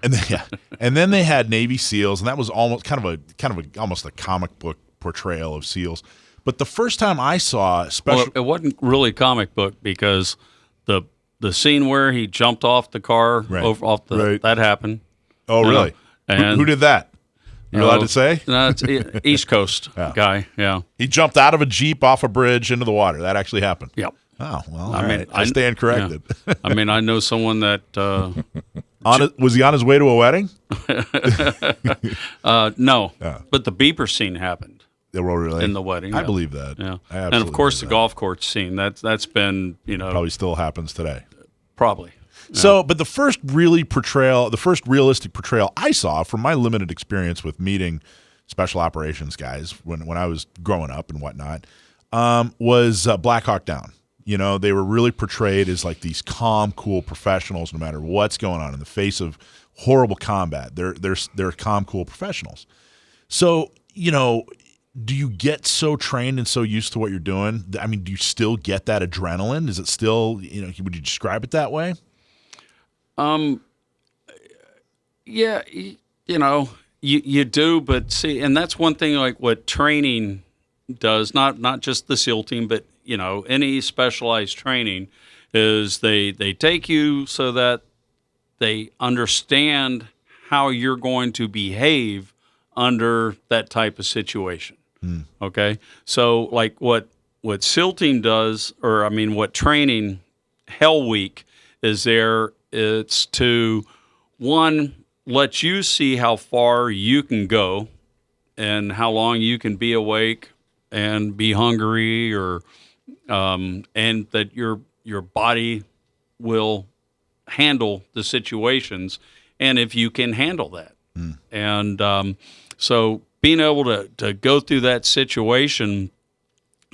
And then they had Navy SEALs, and that was almost kind of almost a comic book portrayal of SEALs. But the first time I saw special, it wasn't really comic book because the scene where he jumped off the car, that happened. Oh, really? And who did that? You're allowed to say? No, it's East Coast guy. Yeah, he jumped out of a Jeep off a bridge into the water. That actually happened. Yep. Oh well, I stand corrected. Yeah. I know someone that. Was he on his way to a wedding? No, but the beeper scene happened. Really? In the wedding. I believe that. Yeah. And of course the golf course scene. That's been, probably still happens today. Probably. Yeah. So, but the first realistic portrayal I saw from my limited experience with meeting special operations guys when I was growing up and whatnot, was Black Hawk Down. They were really portrayed as like these calm, cool professionals no matter what's going on in the face of horrible combat. They're calm, cool professionals. So, do you get so trained and so used to what you're doing? I mean, do you still get that adrenaline? Is it still, would you describe it that way? Yeah, you do, but see, and that's one thing like what training does, not just the SEAL team, but, any specialized training is they take you so that they understand how you're going to behave under that type of situation. Okay, so like what SEAL team does, or what training Hell Week is there? It's to let you see how far you can go, and how long you can be awake and be hungry, or and that your body will handle the situations, and if you can handle that, and so. Being able to go through that situation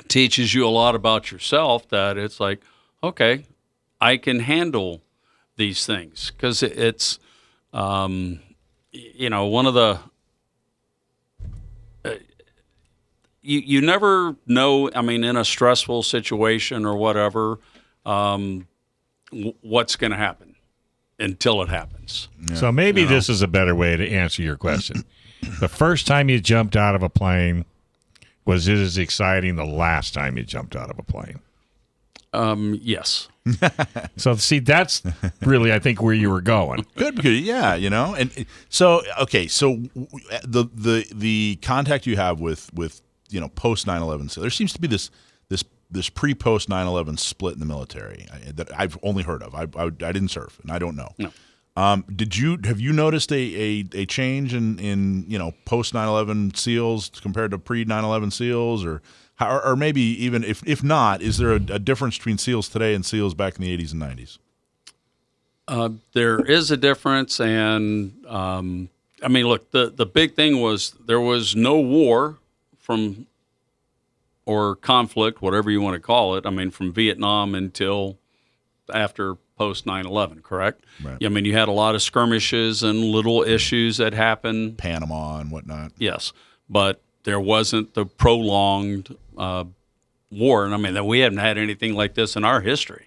teaches you a lot about yourself, that it's like, okay, I can handle these things. Because it's, one of the, you never know, in a stressful situation or whatever, what's going to happen until it happens. Yeah. So maybe this is a better way to answer your question. The first time you jumped out of a plane, was it as exciting the last time you jumped out of a plane? Yes. So see, that's really, I think, where you were going. Good, yeah, and so okay, so the contact you have with post 9/11, so there seems to be this pre-post 9/11 split in the military that I've only heard of. I didn't serve, and I don't know. No. Have you noticed a change in post 9/11 SEALs compared to pre 9/11 SEALs, or maybe even if not, is there a difference between SEALs today and SEALs back in the 80s and 90s? There is a difference, and look, the big thing was there was no war or conflict, whatever you want to call it. From Vietnam until after post 9/11, correct? Right. You had a lot of skirmishes and little issues that happened. Panama and whatnot. Yes. But there wasn't the prolonged war. And I mean, we haven't had anything like this in our history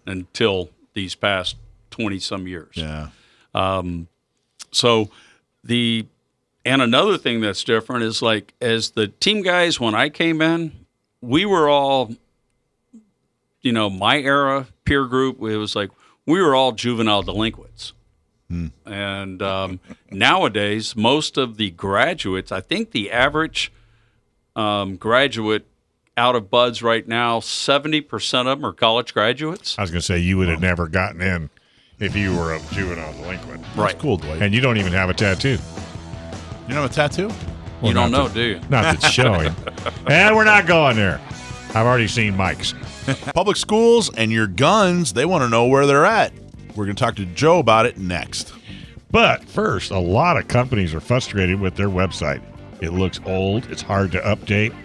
until these past 20-some years. Yeah. And another thing that's different is, like, as the team guys, when I came in, we were all, my era peer group, it was like we were all juvenile delinquents. And nowadays, most of the graduates, I think the average graduate out of BUD/S right now, 70% of them are college graduates. I was going to say, you would have never gotten in if you were a juvenile delinquent. Right. That's cool, Dwight. And you don't even have a tattoo. You don't have a tattoo? Well, you don't know, do you? Not that's showing. And we're not going there. I've already seen Mike's. Public schools and your guns, they want to know where they're at. We're going to talk to Joe about it next. But first, a lot of companies are frustrated with their website. It looks old, it's hard to update,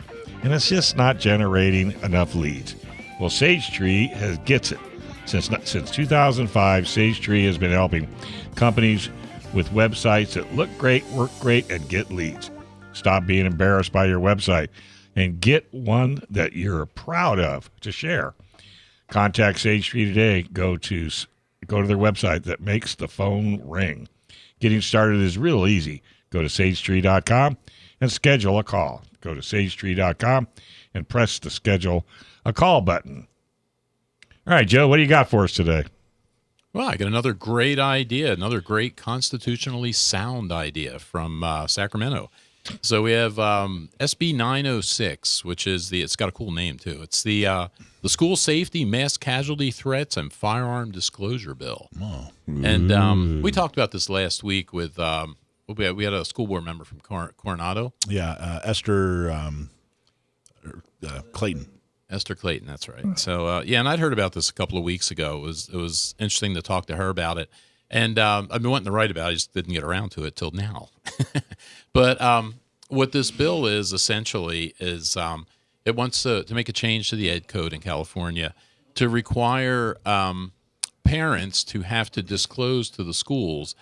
and it's just not generating enough leads. Well, Sage Tree gets it. Since 2005, Sage Tree has been helping companies with websites that look great, work great, and get leads. Stop being embarrassed by your website and get one that you're proud of to share. Contact Sage Tree today. Go to their website that makes the phone ring. Getting started is real easy. Go to sagetree.com and schedule a call. Go to sagetree.com and press the schedule a call button. All right, Joe, what do you got for us today? Well, I got another great idea, another great constitutionally sound idea from Sacramento. So we have SB 906, which is it's got a cool name too. It's the School Safety, Mass Casualty Threats, and Firearm Disclosure Bill. Oh. And we talked about this last week with we had a school board member from Coronado. Yeah, Esther Clayton. Esther Clayton, that's right. So and I'd heard about this a couple of weeks ago. It was interesting to talk to her about it, and I've been wanting to write about it. I just didn't get around to it till now. But what this bill is essentially is it wants to make a change to the ed code in California to require parents to have to disclose to the schools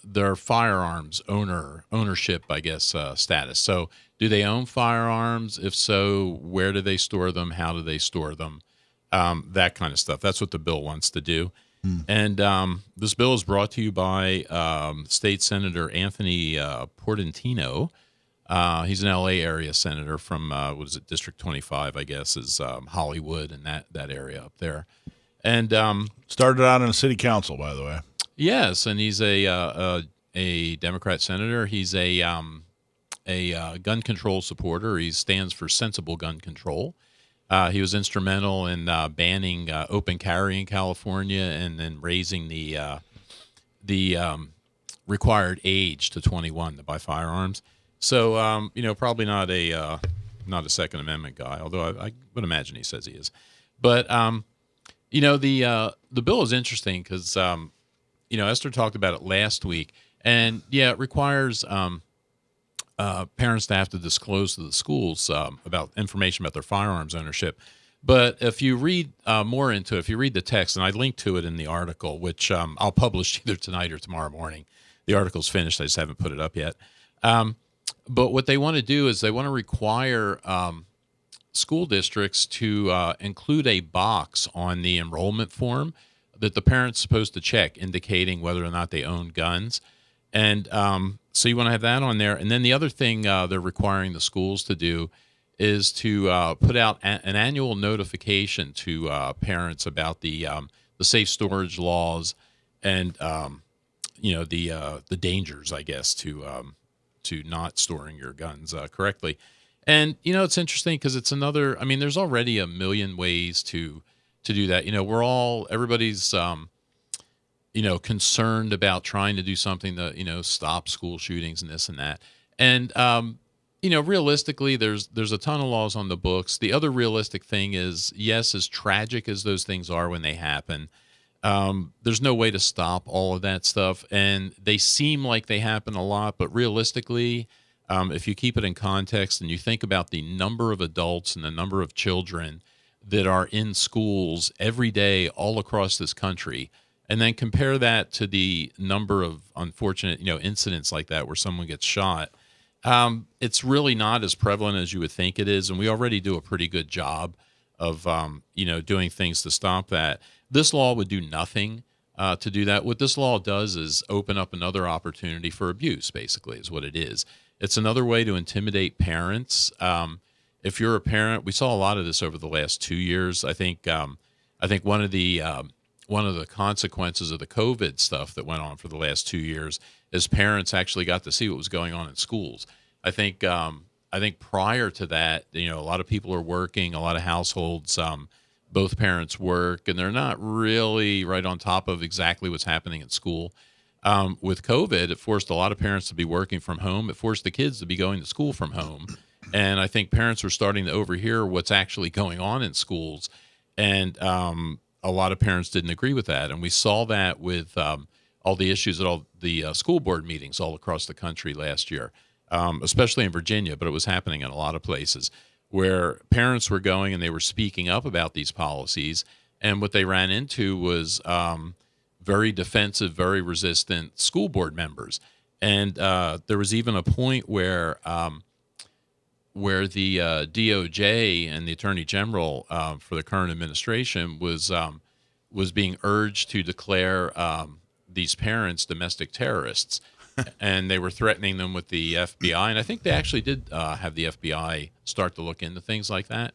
their firearms ownership, I guess, status. So do they own firearms? If so, where do they store them? How do they store them? That kind of stuff. That's what the bill wants to do. And this bill is brought to you by State Senator Anthony Portantino. He's an L.A. area senator from, District 25, I guess, is Hollywood and that area up there. And started out in a city council, by the way. Yes, and he's a Democrat senator. He's a gun control supporter. He stands for sensible gun control. He was instrumental in banning open carry in California and then raising the required age to 21 to buy firearms. So, probably not a Second Amendment guy, although I would imagine he says he is. But, the bill is interesting because, Esther talked about it last week. And, it requires parents to have to disclose to the schools about information about their firearms ownership. But if you read more into it, if you read the text, and I linked to it in the article, which I'll publish either tonight or tomorrow morning. The article's finished. I just haven't put it up yet. But what they want to do is they want to require school districts to include a box on the enrollment form that the parent's supposed to check, indicating whether or not they own guns. And so you want to have that on there. And then the other thing they're requiring the schools to do is to put out an annual notification to parents about the safe storage laws and the dangers, I guess, to not storing your guns correctly. And it's interesting because it's another. I mean, there's already a million ways to do that. Everybody's concerned about trying to do something to, stop school shootings and this and that. And, realistically, there's a ton of laws on the books. The other realistic thing is, yes, as tragic as those things are when they happen, there's no way to stop all of that stuff. And they seem like they happen a lot, but realistically, if you keep it in context and you think about the number of adults and the number of children that are in schools every day all across this country, and then compare that to the number of unfortunate, incidents like that where someone gets shot, It's really not as prevalent as you would think it is, and we already do a pretty good job of doing things to stop that. This law would do nothing to do that. What this law does is open up another opportunity for abuse, basically, is what it is. It's another way to intimidate parents. If you're a parent, we saw a lot of this over the last 2 years. I think one of the consequences of the COVID stuff that went on for the last 2 years is parents actually got to see what was going on in schools. I think prior to that, a lot of people are working, a lot of households, both parents work, and they're not really right on top of exactly what's happening at school. With COVID, it forced a lot of parents to be working from home. It forced the kids to be going to school from home. And I think parents were starting to overhear what's actually going on in schools. And a lot of parents didn't agree with that. And we saw that with all the issues at all the school board meetings all across the country last year, especially in Virginia, but it was happening in a lot of places where parents were going and they were speaking up about these policies. And what they ran into was very defensive, very resistant school board members. And there was even a point where the DOJ and the Attorney General for the current administration was being urged to declare these parents domestic terrorists, and they were threatening them with the FBI. And I think they actually did have the FBI start to look into things like that.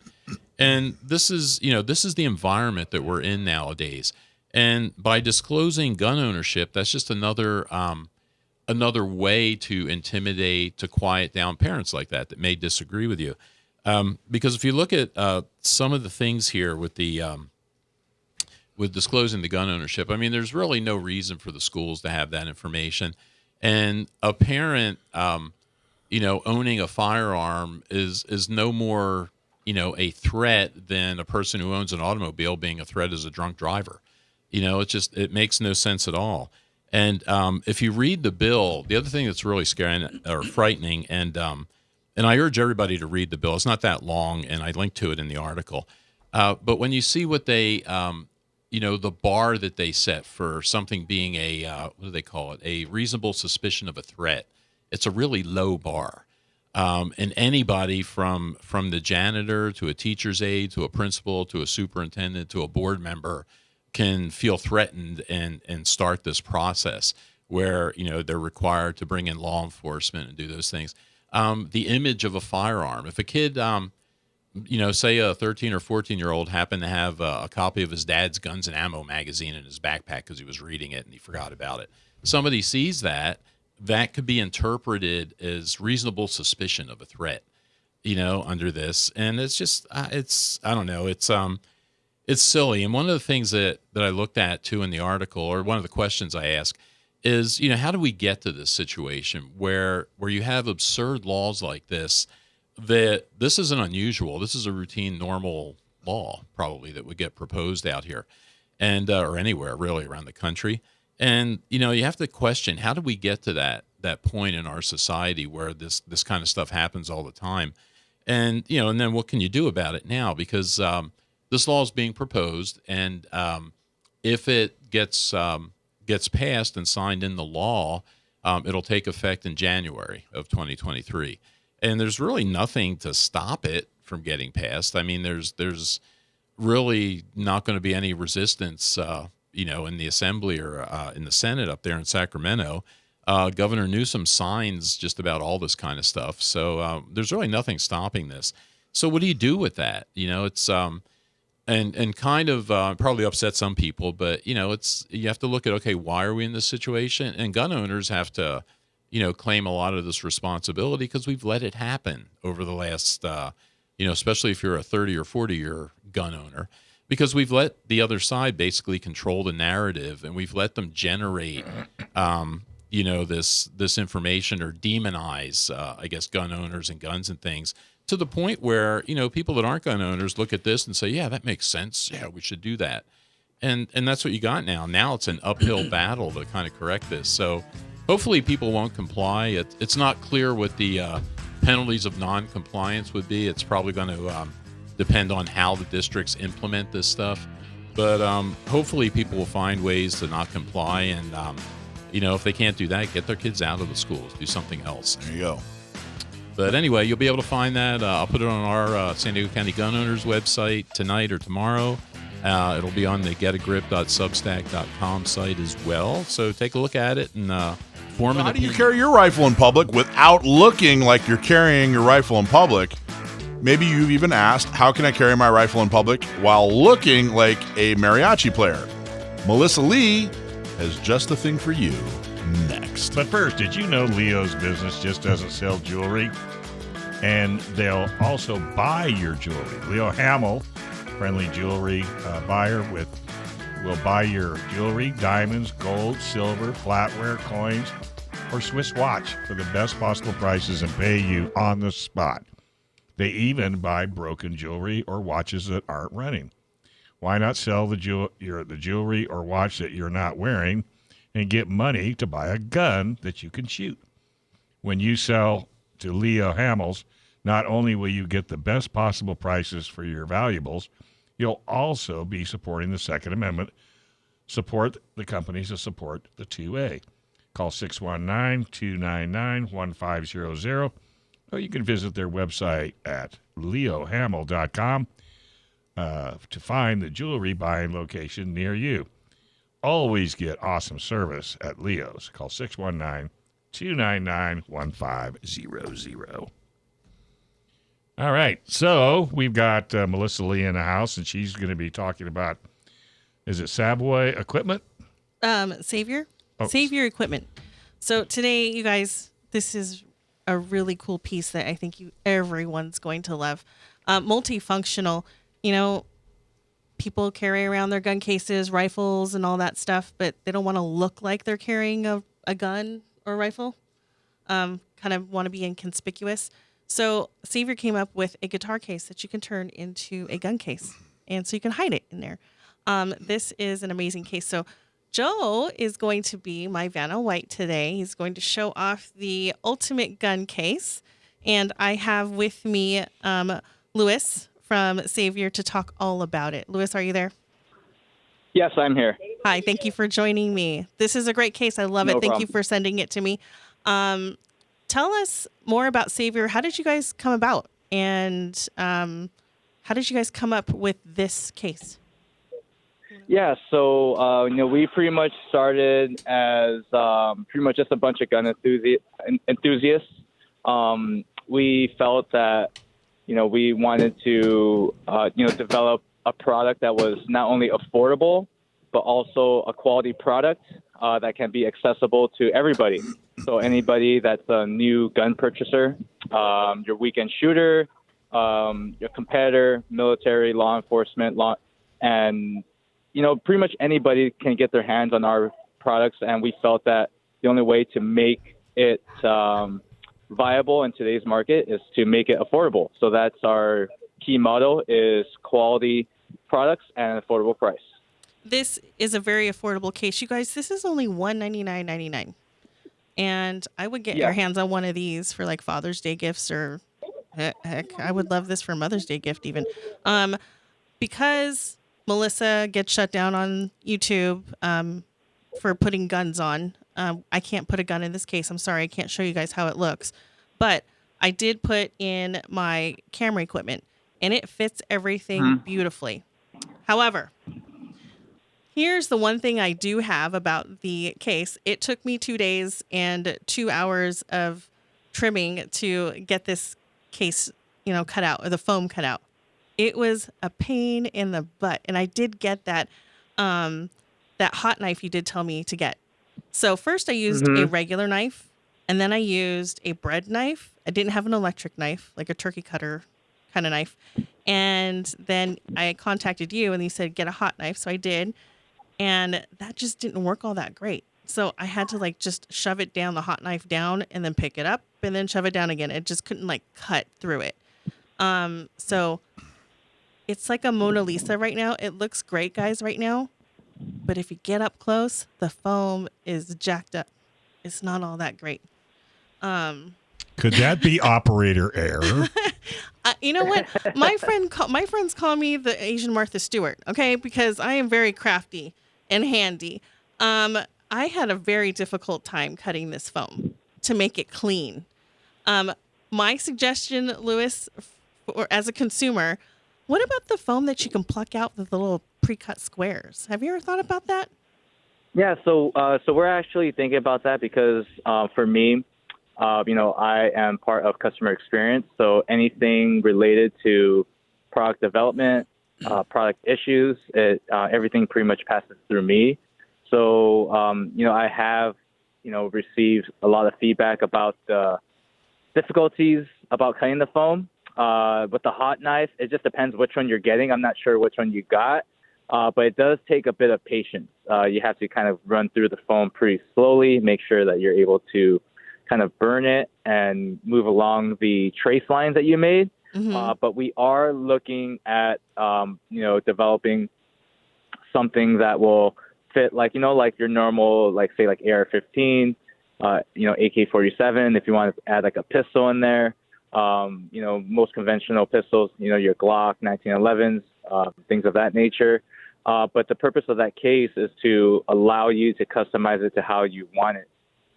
And this is the environment that we're in nowadays. And by disclosing gun ownership, that's just another way to intimidate, to quiet down parents like that may disagree with you. Because if you look at some of the things here with disclosing the gun ownership, I mean, there's really no reason for the schools to have that information. And a parent, owning a firearm is no more, a threat than a person who owns an automobile being a threat as a drunk driver. It makes no sense at all. And if you read the bill, the other thing that's really scary or frightening, and I urge everybody to read the bill. It's not that long, and I linked to it in the article. But when you see what they, the bar that they set for something being what do they call it? A reasonable suspicion of a threat. It's a really low bar. And anybody from the janitor to a teacher's aide to a principal to a superintendent to a board member can feel threatened and start this process where, they're required to bring in law enforcement and do those things. The image of a firearm. If a kid, say a 13 or 14-year-old happened to have a copy of his dad's Guns and Ammo magazine in his backpack because he was reading it and he forgot about it. Somebody sees that could be interpreted as reasonable suspicion of a threat, under this. And it's just, I don't know, it's silly. And one of the things that I looked at too in the article, or one of the questions I asked, is, how do we get to this situation where you have absurd laws like this, that this isn't unusual. This is a routine, normal law probably that would get proposed out here and, or anywhere really around the country. And, you have to question, how do we get to that point in our society where this kind of stuff happens all the time? And, and then what can you do about it now? Because, this law is being proposed, and if it gets passed and signed in the law, it'll take effect in January of 2023. And there's really nothing to stop it from getting passed. I mean, there's really not going to be any resistance, in the Assembly or in the Senate up there in Sacramento. Governor Newsom signs just about all this kind of stuff. So there's really nothing stopping this. So what do you do with that? It's and kind of probably upset some people, but you have to look at, okay, why are we in this situation? And gun owners have to, claim a lot of this responsibility because we've let it happen over the last, especially if you're a 30 or 40-year gun owner, because we've let the other side basically control the narrative, and we've let them generate, this information or demonize, gun owners and guns and things, to the point where, people that aren't gun owners look at this and say, yeah, that makes sense. Yeah, we should do that. And that's what you got now. Now it's an uphill battle to kind of correct this. So hopefully people won't comply. It's not clear what the penalties of non-compliance would be. It's probably going to depend on how the districts implement this stuff. But hopefully people will find ways to not comply. And, if they can't do that, get their kids out of the schools, do something else. There you go. But anyway, you'll be able to find that. I'll put it on our San Diego County Gun Owners website tonight or tomorrow. It'll be on the getagrip.substack.com site as well. So take a look at it and form an How do you opinion. carry your rifle in public without looking like you're carrying your rifle in public? Maybe you've even asked, how can I carry my rifle in public while looking like a mariachi player? Melissa Lee has just the thing for you next. But first, did you know Leo's business just doesn't sell jewelry? And they'll also buy your jewelry. Leo Hamill, friendly jewelry buyer, will buy your jewelry, diamonds, gold, silver, flatware, coins, or Swiss watch for the best possible prices and pay you on the spot. They even buy broken jewelry or watches that aren't running. Why not sell the jewelry or watch that you're not wearing and get money to buy a gun that you can shoot? When you sell to Leo Hamill's, not only will you get the best possible prices for your valuables, you'll also be supporting the Second Amendment, support the companies that support the 2A. Call 619-299-1500, or you can visit their website at leohamill.com to find the jewelry buying location near you. Always get awesome service at Leo's. Call 619-299-1500. All right, so we've got Melissa Lee in the house, and she's going to be talking about, is it Savoy Equipment? Savior. Oh. Savior Equipment. So today, you guys, this is a really cool piece that I think everyone's going to love. Multifunctional. You know, people carry around their gun cases, rifles, and all that stuff, but they don't want to look like they're carrying a gun or rifle. Kind of want to be inconspicuous. So Savior came up with a guitar case that you can turn into a gun case, and so you can hide it in there. This is an amazing case. So Joe is going to be my Vanna White today. He's going to show off the ultimate gun case, and I have with me Louis from Savior to talk all about it. Louis, are you there? Yes, I'm here. Hi, thank you for joining me. This is a great case. I love it. No Thank problem. you for sending it to me. Tell us more about Savior. How did you guys come about? And how did you guys come up with this case? Yeah, so we pretty much started as pretty much just a bunch of gun enthusiasts. We felt that we wanted to develop a product that was not only affordable but also a quality product that can be accessible to everybody. So anybody that's a new gun purchaser, your weekend shooter, your competitor, military, law enforcement, and pretty much anybody can get their hands on our products. And we felt that the only way to make it viable in today's market is to make it affordable. So that's our key motto: is quality products and an affordable price. This is a very affordable case. You guys, this is only $199.99. And I would get your hands on one of these for like Father's Day gifts, or heck, I would love this for Mother's Day gift even. Because Melissa gets shut down on YouTube for putting guns on. I can't put a gun in this case. I'm sorry, I can't show you guys how it looks. But I did put in my camera equipment, and it fits everything beautifully. However, here's the one thing I do have about the case. It took me 2 days and 2 hours of trimming to get this case, cut out, or the foam cut out. It was a pain in the butt, and I did get that hot knife you did tell me to get. So first I used a regular knife, and then I used a bread knife. I didn't have an electric knife, like a turkey cutter kind of knife. And then I contacted you, and you said get a hot knife, so I did. And that just didn't work all that great. So I had to just shove it down, the hot knife down, and then pick it up and then shove it down again. It just couldn't cut through it. So it's like a Mona Lisa right now. It looks great, guys, right now. But if you get up close, the foam is jacked up. It's not all that great. Could that be operator error? You know what? My friends call me the Asian Martha Stewart, okay? Because I am very crafty and handy. I had a very difficult time cutting this foam to make it clean. my suggestion, Lewis, or as a consumer, what about the foam that you can pluck out with the little pre-cut squares? Have you ever thought about that? Yeah, so we're actually thinking about that because for me, I am part of customer experience. So anything related to product development, product issues, everything pretty much passes through me. So, I have, received a lot of feedback about the difficulties about cutting the foam. With the hot knife, it just depends which one you're getting. I'm not sure which one you got, but it does take a bit of patience. You have to kind of run through the foam pretty slowly, make sure that you're able to kind of burn it and move along the trace lines that you made. But we are looking at, developing something that will fit like your normal, like say like AR-15, AK-47, if you want to add like a pistol in there, most conventional pistols, your Glock 1911s, things of that nature. But the purpose of that case is to allow you to customize it to how you want it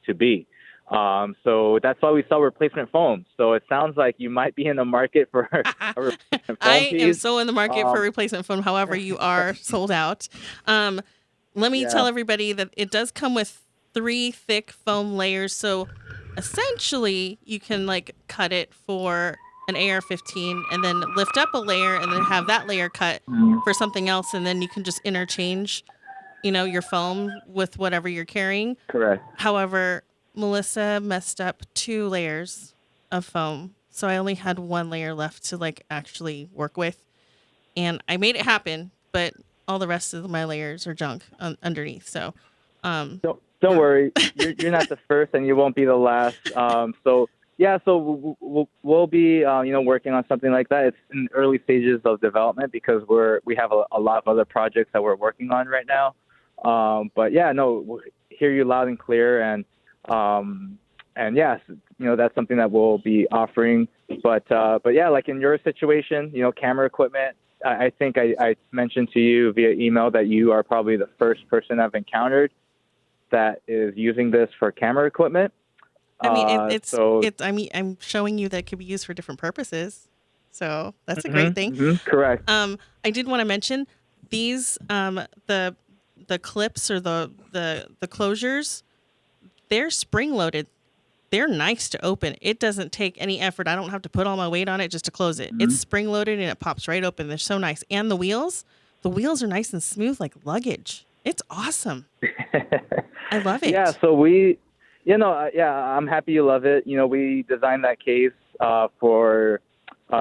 to be. So that's why we sell replacement foam. So it sounds like you might be in the market for a replacement foam I am piece. so in the market for replacement foam. However, you are sold out. Let me tell everybody that it does come with 3 thick foam layers. So essentially, you can like cut it for an AR-15 and then lift up a layer and then have that layer cut for something else. And then you can just interchange, your foam with whatever you're carrying. Correct. However, Melissa messed up 2 layers of foam. So I only had 1 layer left to like actually work with. And I made it happen, but all the rest of my layers are junk underneath. So, Don't worry, you're not the first, and you won't be the last. So we'll be working on something like that. It's in early stages of development because we have a lot of other projects that we're working on right now. But yeah, no, we'll hear you loud and clear, and yes, that's something that we'll be offering. But yeah, like in your situation, camera equipment. I think I mentioned to you via email that you are probably the first person I've encountered that is using this for camera equipment. I mean, I'm showing you that it could be used for different purposes. So that's a great thing. Correct. I did want to mention these, the clips or the closures, they're spring loaded. They're nice to open. It doesn't take any effort. I don't have to put all my weight on it just to close it. It's spring loaded and it pops right open. They're so nice. And the wheels are nice and smooth like luggage. It's awesome. I love it. Yeah. So I'm happy you love it. We designed that case for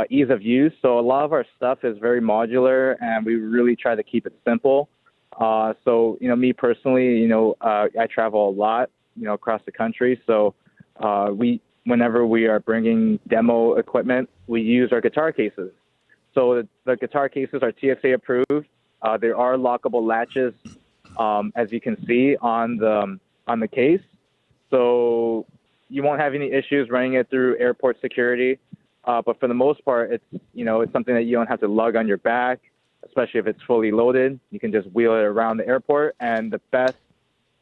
ease of use. So a lot of our stuff is very modular and we really try to keep it simple. So, me personally, I travel a lot, across the country. So, whenever we are bringing demo equipment, we use our guitar cases. So the guitar cases are TSA approved. There are lockable latches, as you can see on the case. So you won't have any issues running it through airport security. But for the most part, it's something that you don't have to lug on your back, especially if it's fully loaded. You can just wheel it around the airport. And the best,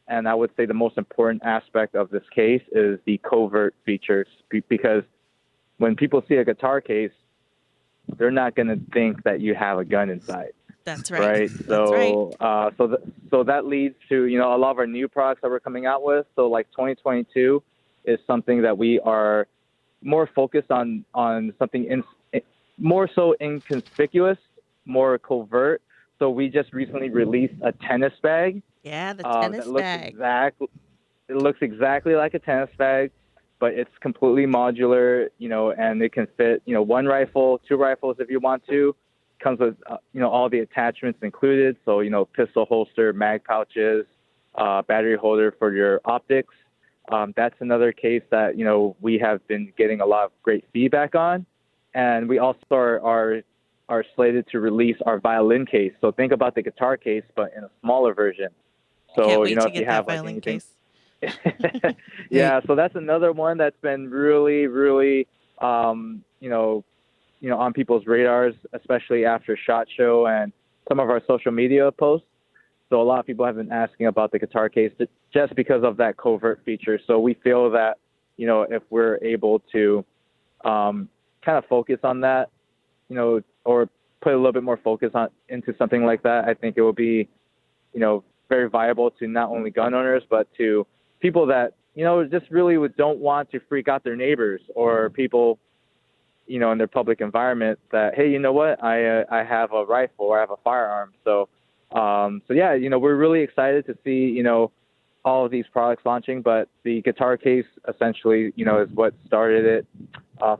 and I would say the most important aspect of this case is the covert features, because when people see a guitar case, they're not going to think that you have a gun inside. That's right. So, That's right. So that leads to, a lot of our new products that we're coming out with. So like 2022 is something that we are more focused on something more so inconspicuous, more covert. So we just recently released a tennis bag. Yeah, the tennis bag. It looks exactly like a tennis bag, but it's completely modular, and it can fit, 1 rifle, 2 rifles if you want to. Comes with, all the attachments included. So, pistol holster, mag pouches, battery holder for your optics. That's another case that, we have been getting a lot of great feedback on. And we also are slated to release our violin case. So think about the guitar case, but in a smaller version. So, Can't wait to if get you that have violin anything, case. yeah, so that's another one that's been really, really, on people's radars, especially after SHOT Show and some of our social media posts. So a lot of people have been asking about the guitar case just because of that covert feature. So we feel that, if we're able to kind of focus on that, or put a little bit more focus into something like that, I think it will be, very viable to not only gun owners, but to people that, just really don't want to freak out their neighbors or people, in their public environment that, hey, you know what, I have a rifle or I have a firearm. So yeah, we're really excited to see, all of these products launching, but the guitar case essentially, is what started it.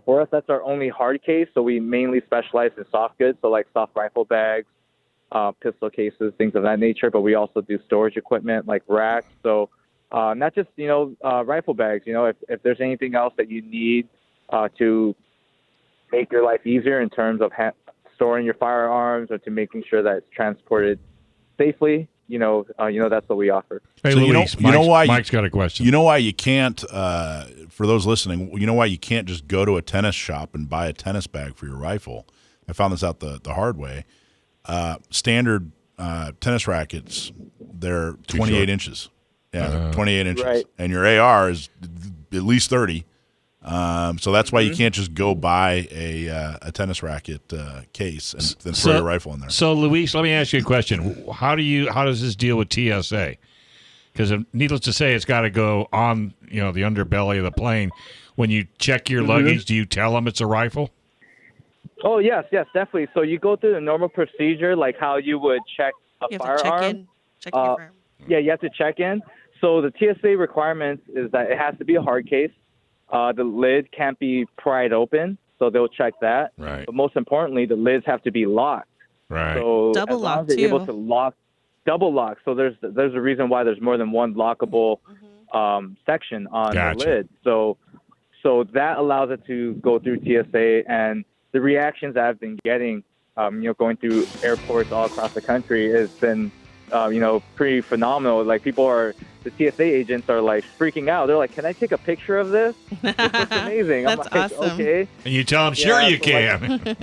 For us, that's our only hard case. So we mainly specialize in soft goods. So like soft rifle bags, pistol cases, things of that nature, but we also do storage equipment like racks. So not just, rifle bags, if there's anything else that you need to make your life easier in terms of storing your firearms or to making sure that it's transported safely, that's what we offer. Hey, So Luis, Mike's got a question. You know why you can't, for those listening, why you can't just go to a tennis shop and buy a tennis bag for your rifle? I found this out the hard way. Standard tennis rackets, they're 28 inches. Yeah, 28 inches. Right. And your AR is at least 30. So that's why you can't just go buy a tennis racket case and then throw your rifle in there. So, Luis, let me ask you a question. How does this deal with TSA? Because needless to say, it's got to go on, the underbelly of the plane. When you check your luggage, do you tell them it's a rifle? Oh, yes, definitely. So you go through the normal procedure, like how you would check a You have firearm. to check in. Check your firearm. Yeah, you have to check in. So the TSA requirements is that it has to be a hard case. The lid can't be pried open, so they'll check that. Right. But most importantly, the lids have to be locked. Right. So Double as long lock, as they're able too. to lock, double lock. So there's a reason why there's more than one lockable section on Gotcha. the lid. So that allows it to go through TSA, and the reactions that I've been getting, going through airports all across the country has been, pretty phenomenal. Like the TSA agents are like freaking out. They're like, "Can I take a picture of this? This looks amazing." I'm That's like, awesome. "Okay." And you tell them, sure Yeah, you so can.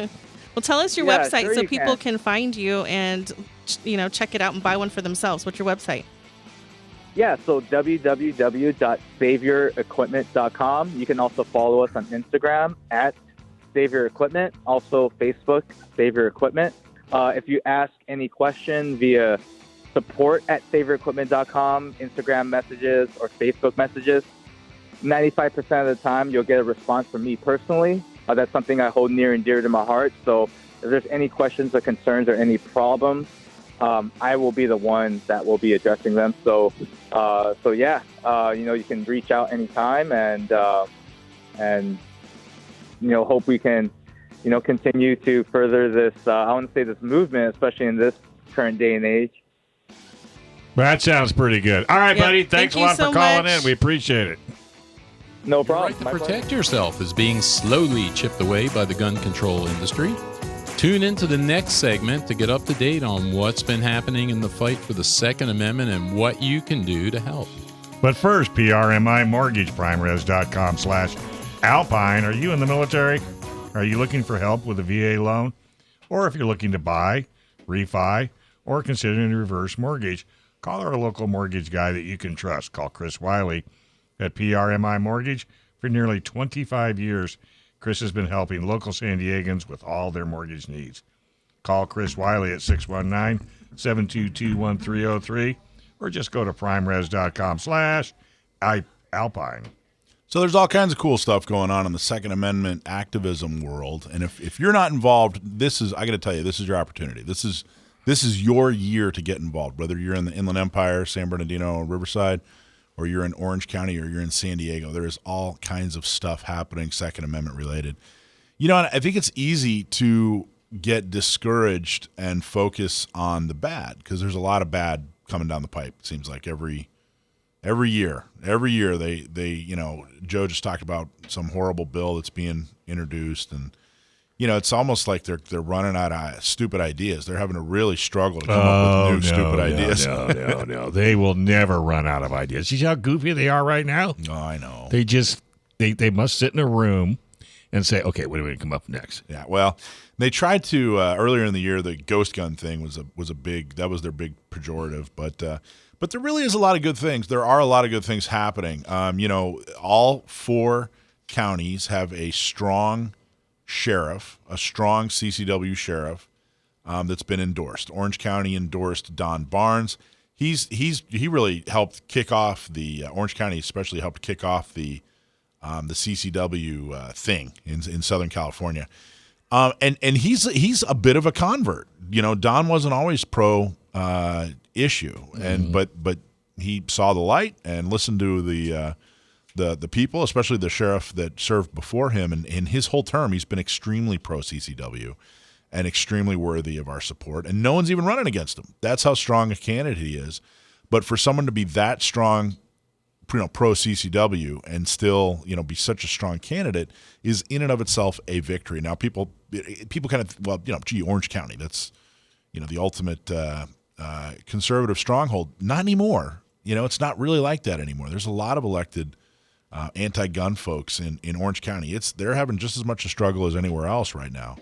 Well, tell us your Yeah, website sure so you people can. can find you and, check it out and buy one for themselves. What's your website? Yeah, so www.saviorequipment.com. You can also follow us on Instagram at Savior Equipment, also Facebook, Savior Equipment. If you ask any question via support@saviorequipment.com, Instagram messages, or Facebook messages, 95% of the time you'll get a response from me personally. That's something I hold near and dear to my heart. So if there's any questions or concerns or any problems, I will be the one that will be addressing them. So yeah, you can reach out anytime and hope we can, continue to further this, I want to say this movement, especially in this current day and age. That sounds pretty good. All right, Yep. buddy. Thanks Thank a lot you so for calling much. in. We appreciate it. No Your problem. right to My pleasure. protect yourself is being slowly chipped away by the gun control industry. Tune into the next segment to get up to date on what's been happening in the fight for the Second Amendment and what you can do to help. But first, PRMI Mortgage, primeres.com/Alpine. Are you in the military? Are you looking for help with a VA loan? Or if you're looking to buy, refi, or considering a reverse mortgage, call our local mortgage guy that you can trust. Call Chris Wiley at PRMI Mortgage. For nearly 25 years, Chris has been helping local San Diegans with all their mortgage needs. Call Chris Wiley at 619-722-1303 or just go to primeres.com/Alpine. So there's all kinds of cool stuff going on in the Second Amendment activism world, and if you're not involved, I got to tell you, this is your opportunity. This is your year to get involved. Whether you're in the Inland Empire, San Bernardino, or Riverside, or you're in Orange County, or you're in San Diego, there is all kinds of stuff happening Second Amendment related. And I think it's easy to get discouraged and focus on the bad because there's a lot of bad coming down the pipe. It seems like every year they Joe just talked about some horrible bill that's being introduced, and it's almost like they're running out of stupid ideas. They're having to really struggle to come up with new stupid ideas. No. They will never run out of ideas. You see how goofy they are right now? Oh, I know. They must sit in a room and say, okay, what are we going to come up next? Yeah, well, they tried to earlier in the year. The ghost gun thing was a big, that was their big pejorative, but there really is a lot of good things. There are a lot of good things happening. All for counties have a strong sheriff, a strong CCW sheriff that's been endorsed. Orange County endorsed Don Barnes. He really helped kick off the Orange County, especially helped kick off the CCW thing in Southern California. And he's a bit of a convert. Don wasn't always pro issue, and but he saw the light and listened to the people, especially the sheriff that served before him. And in his whole term, he's been extremely pro CCW and extremely worthy of our support. And no one's even running against him. That's how strong a candidate he is. But for someone to be that strong, pro CCW and still, be such a strong candidate is in and of itself a victory. Now, people kind of, Orange County, that's, the ultimate conservative stronghold. Not anymore. It's not really like that anymore. There's a lot of elected anti-gun folks in Orange County. They're having just as much a struggle as anywhere else right now.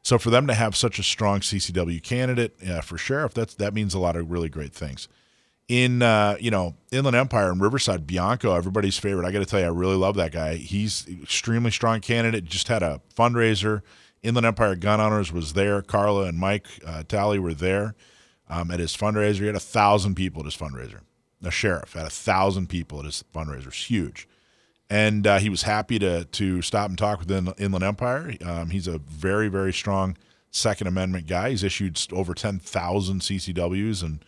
So for them to have such a strong CCW candidate for sheriff, that means a lot of really great things. In Inland Empire and Riverside, Bianco, everybody's favorite. I got to tell you, I really love that guy. He's an extremely strong candidate. Just had a fundraiser. Inland Empire Gun Owners was there. Carla and Mike Talley were there at his fundraiser. He had 1,000 people at his fundraiser. The sheriff had 1,000 people at his fundraiser. It's huge. And he was happy to stop and talk with Inland Empire. He's a very, very strong Second Amendment guy. He's issued over 10,000 CCWs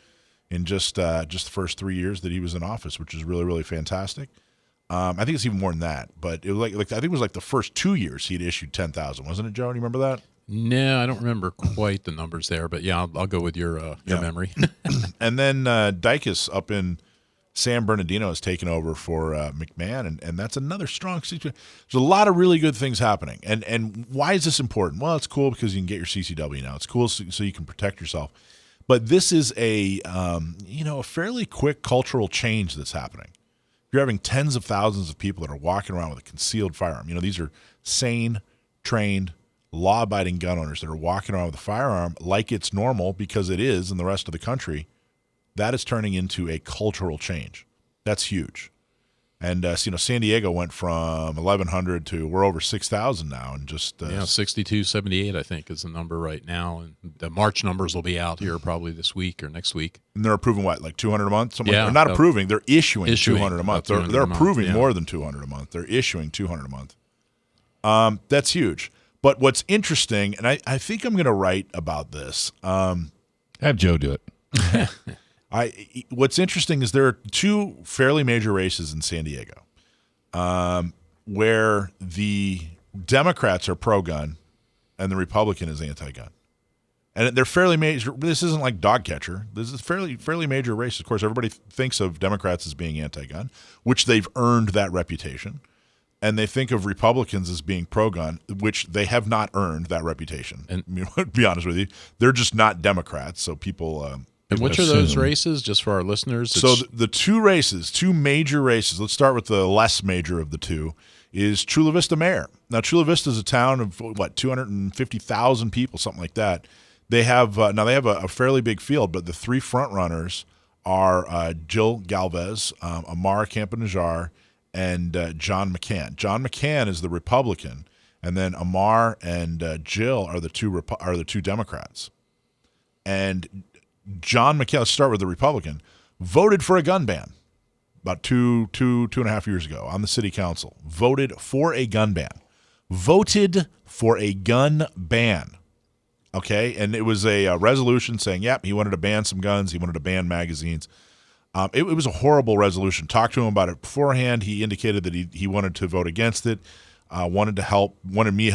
in just the first 3 years that he was in office, which is really, really fantastic. I think it's even more than that, but it was like I think it was like the first 2 years he'd issued 10,000, wasn't it, Joe? Do you remember that? No, I don't remember quite the numbers there, but yeah, I'll go with your memory. And then Dicus up in San Bernardino has taken over for McMahon, and that's another strong situation. There's a lot of really good things happening. And why is this important? Well, it's cool because you can get your CCW now. It's cool so you can protect yourself. But this is a fairly quick cultural change that's happening. You're having tens of thousands of people that are walking around with a concealed firearm. These are sane, trained, law-abiding gun owners that are walking around with a firearm like it's normal, because it is in the rest of the country. That is turning into a cultural change. That's huge. And, San Diego went from 1,100 to we're over 6,000 now. And just 6278, I think, is the number right now. And the March numbers will be out here probably this week or next week. And they're approving what, like 200 a month? Yeah. They're not approving. They're issuing 200 a month. They're approving more than 200 a month. They're issuing 200 a month. That's huge. But what's interesting, and I think I'm going to write about this. Have Joe do it. What's interesting is there are two fairly major races in San Diego where the Democrats are pro-gun and the Republican is anti-gun. And they're fairly major. This isn't like dog catcher. This is fairly major race. Of course, everybody thinks of Democrats as being anti-gun, which they've earned that reputation. And they think of Republicans as being pro-gun, which they have not earned that reputation. And to be honest with you, they're just not Democrats. So people... and which are those races, just for our listeners? So the two major races, let's start with the less major of the two, is Chula Vista Mayor. Now, Chula Vista is a town of, 250,000 people, something like that. They have a fairly big field, but the three front runners are Jill Galvez, Amara Campanajjar, and John McCann. John McCann is the Republican, and then Amar and Jill are the two Democrats. And John McCain, let's start with the Republican, voted for a gun ban about two and a half years ago on the city council. Voted for a gun ban. Okay, and it was a resolution saying, he wanted to ban some guns. He wanted to ban magazines. It was a horrible resolution. Talked to him about it beforehand. He indicated that he wanted to vote against it, wanted me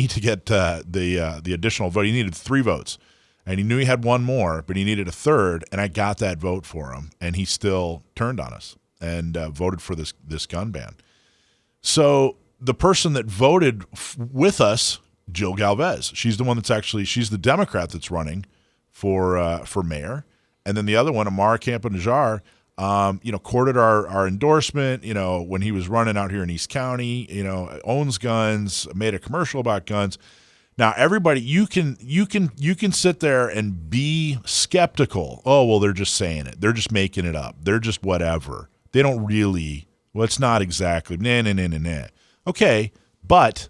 to get the additional vote. He needed 3 votes. And he knew he had one more, but he needed a third, and I got that vote for him, and he still turned on us and voted for this gun ban. So the person that voted with us, Jill Galvez, she's the one she's the Democrat that's running for mayor, and then the other one, Amara Campanajjar, courted our endorsement. When he was running out here in East County, owns guns, made a commercial about guns. Now, everybody, you can sit there and be skeptical. Oh, well, they're just saying it. They're just making it up. They're just whatever. They don't really. Well, it's not exactly. Nah. Okay, but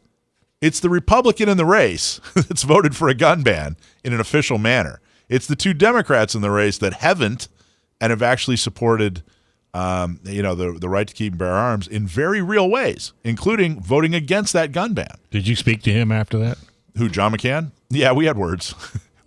it's the Republican in the race that's voted for a gun ban in an official manner. It's the two Democrats in the race that haven't and have actually supported the right to keep and bear arms in very real ways, including voting against that gun ban. Did you speak to him after that? Who, John McCann? Yeah, we had words.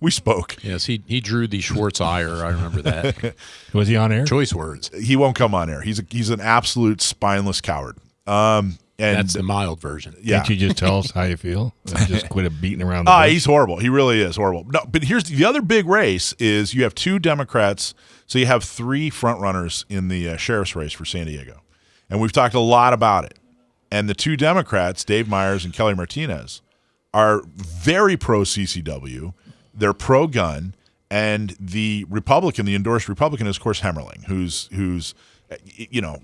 We spoke. Yes, he drew the Schwartz ire. I remember that. Was he on air? Choice words. He won't come on air. He's an absolute spineless coward. And that's the mild version. Yeah. Can't you just tell us how you feel? And just quit beating around the bush? He's horrible. He really is horrible. No, but here's the other big race is you have two Democrats. So you have three front runners in the sheriff's race for San Diego. And we've talked a lot about it. And the two Democrats, Dave Myers and Kelly Martinez, are very pro-CCW. They're pro-gun. And the Republican, the endorsed Republican, is, of course, Hemmerling, who's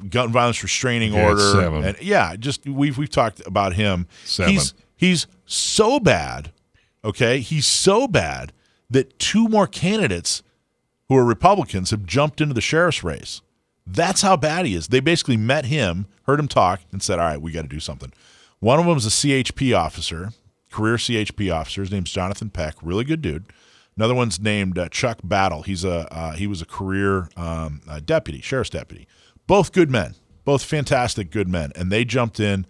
gun violence restraining order. 7. And we've talked about him. 7. He's so bad, okay? He's so bad that two more candidates who are Republicans have jumped into the sheriff's race. That's how bad he is. They basically met him, heard him talk, and said, all right, we got to do something. One of them is a CHP officer, career CHP officer. His name's Jonathan Peck, really good dude. Another one's named Chuck Battle. He was a career deputy, sheriff's deputy. Both good men, both fantastic good men, and they jumped in.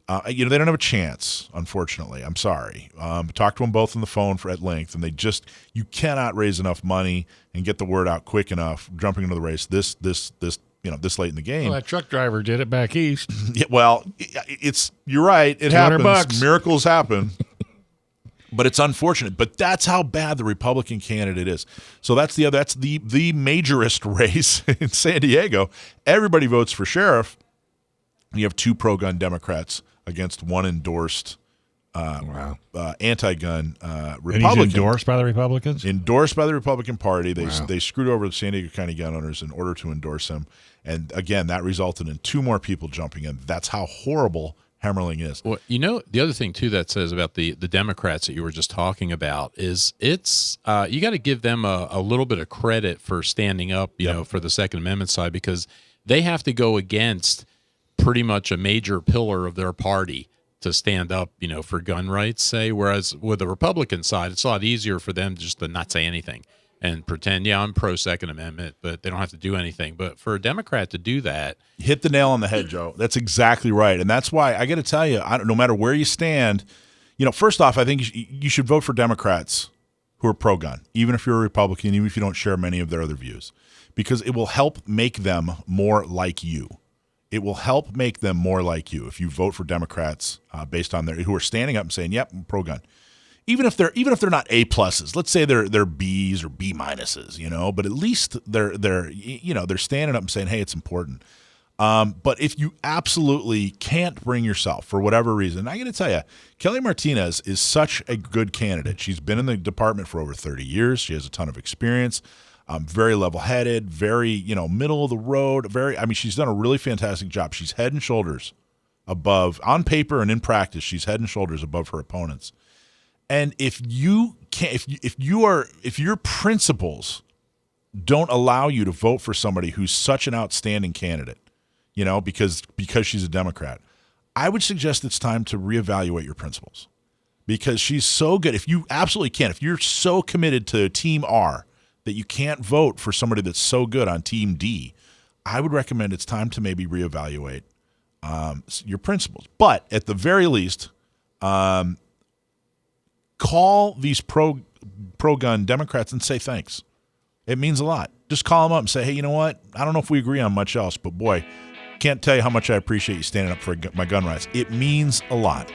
They don't have a chance, unfortunately. I'm sorry. Talked to them both on the phone at length, and you cannot raise enough money and get the word out quick enough jumping into the race this late in the game. Well, that truck driver did it back east. Yeah, well, you're right. It happens. $200. Miracles happen. But it's unfortunate. But that's how bad the Republican candidate is. So that's the majorist race in San Diego. Everybody votes for sheriff. You have two pro-gun Democrats against one endorsed anti-gun Republican. And he's endorsed by the Republicans? Endorsed by the Republican Party. They Wow. they screwed over the San Diego County gun owners in order to endorse him. And again, that resulted in two more people jumping in. That's how horrible Hemmerling is. Well, the other thing, too, that says about the Democrats that you were just talking about is you got to give them a little bit of credit for standing up, for the Second Amendment side, because they have to go against pretty much a major pillar of their party to stand up, for gun rights, say, whereas with the Republican side, it's a lot easier for them just to not say anything and pretend, I'm pro-Second Amendment, but they don't have to do anything. But for a Democrat to do that... Hit the nail on the head, Joe. That's exactly right. And that's why I got to tell you, no matter where you stand, first off, I think you should vote for Democrats who are pro-gun, even if you're a Republican, even if you don't share many of their other views, because it will help make them more like you. It will help make them more like you if you vote for Democrats based on who are standing up and saying, "Yep, I'm pro-gun." Even if they're not A pluses, let's say they're B's or B minuses, but at least they're standing up and saying, "Hey, it's important." But if you absolutely can't bring yourself for whatever reason, I got to tell you, Kelly Martinez is such a good candidate. She's been in the department for over 30 years. She has a ton of experience. Very level-headed, very, middle of the road. She's done a really fantastic job. She's head and shoulders above, on paper and in practice, she's head and shoulders above her opponents. And if your principles don't allow you to vote for somebody who's such an outstanding candidate, because she's a Democrat, I would suggest it's time to reevaluate your principles, because she's so good. If you absolutely can, if you're so committed to Team R that you can't vote for somebody that's so good on Team D, I would recommend it's time to maybe reevaluate your principles. But at the very least, call these pro-gun Democrats and say thanks. It means a lot. Just call them up and say, hey, you know what? I don't know if we agree on much else, but boy, can't tell you how much I appreciate you standing up for my gun rights. It means a lot.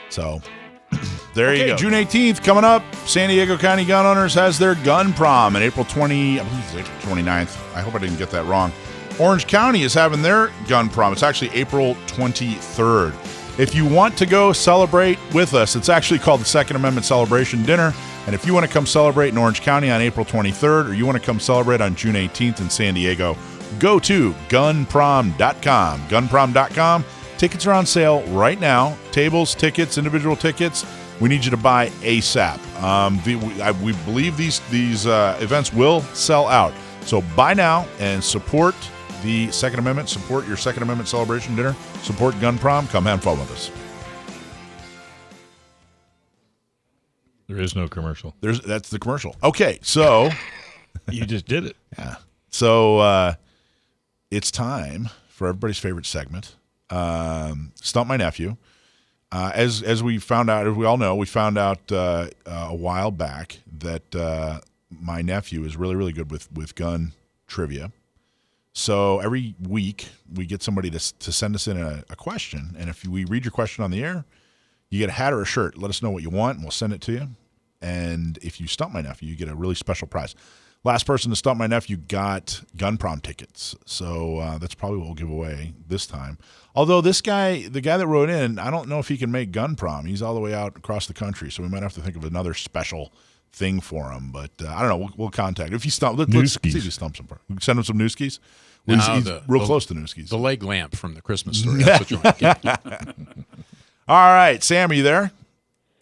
So there you go. June 18th coming up. San Diego County Gun Owners has their gun prom on April 29th. I hope I didn't get that wrong. Orange County is having their gun prom. It's actually April 23rd. If you want to go celebrate with us, it's actually called the Second Amendment Celebration Dinner. And if you want to come celebrate in Orange County on April 23rd, or you want to come celebrate on June 18th in San Diego, go to gunprom.com. Gunprom.com. Tickets are on sale right now. Tables, tickets, individual tickets. We need you to buy ASAP. We believe these events will sell out. So buy now and support the Second Amendment, support your Second Amendment celebration dinner, support gun prom, come have fun with us. There is no commercial. That's the commercial. Okay, so You just did it. yeah. So it's time for everybody's favorite segment, Stump My Nephew. As we found out, as we all know, we found out a while back that my nephew is really, really good with gun trivia. So every week we get somebody to send us in a question, and if we read your question on the air, you get a hat or a shirt. Let us know what you want, and we'll send it to you. And if you stump my nephew, you get a really special prize. Last person to stump my nephew got gun prom tickets. So that's probably what we'll give away this time. Although this guy, the guy that wrote in, I don't know if he can make gun prom. He's all the way out across the country, so we might have to think of another special thing for him. But I don't know. We'll contact him. If he stumps, let's see if he stumps him. Send him some Newskis. Well, he's real close to Newskis. The leg lamp from the Christmas story. That's what you want to get. All right, Sam, are you there?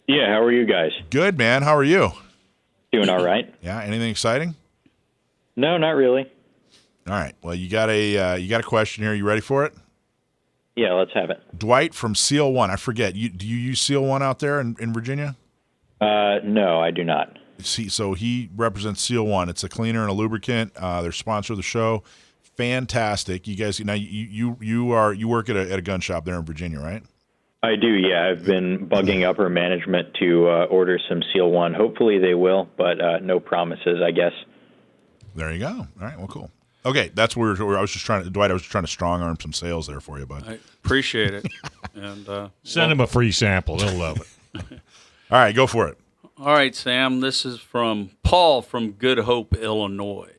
Yeah, how are you guys? Good, man. How are you? Doing all right. Yeah. Anything exciting? No, not really. All right. Well, you got a question here. You ready for it? Yeah, let's have it. Dwight from SEAL1. I forget. Do you use SEAL1 out there in Virginia? No, I do not. So he represents SEAL1. It's a cleaner and a lubricant. They're sponsor of the show. Fantastic. You guys, now you work at a gun shop there in Virginia, right? I do, yeah. I've been bugging upper management to order some SEAL1. Hopefully they will, but no promises, I guess. There you go. All right, well, cool. Okay, that's where I was just trying to, Dwight, I was just trying to strong arm some sales there for you, bud. I appreciate it. And Send him a free sample. They'll love it. All right, go for it. all right, Sam, this is from Paul from Good Hope, Illinois.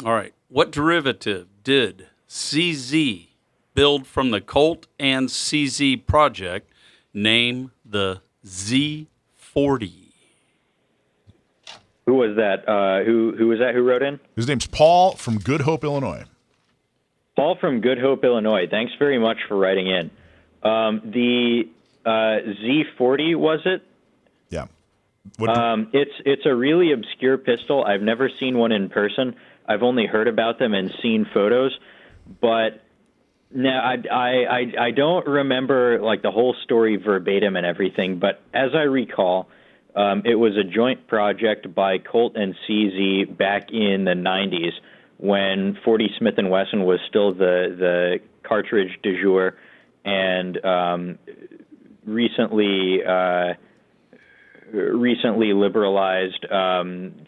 All right, what derivative did CZ build from the Colt and CZ project? Name the Z40. Who was that? Who was that who wrote in? His name's Paul from Good Hope, Illinois. Paul from Good Hope, Illinois. Thanks very much for writing in. The Z40, was it? Yeah. It's a really obscure pistol. I've never seen one in person. I've only heard about them and seen photos, but now I don't remember like the whole story verbatim and everything. But as I recall, it was a joint project by Colt and CZ back in the 90s when 40 Smith & Wesson was still the cartridge du jour, and recently liberalized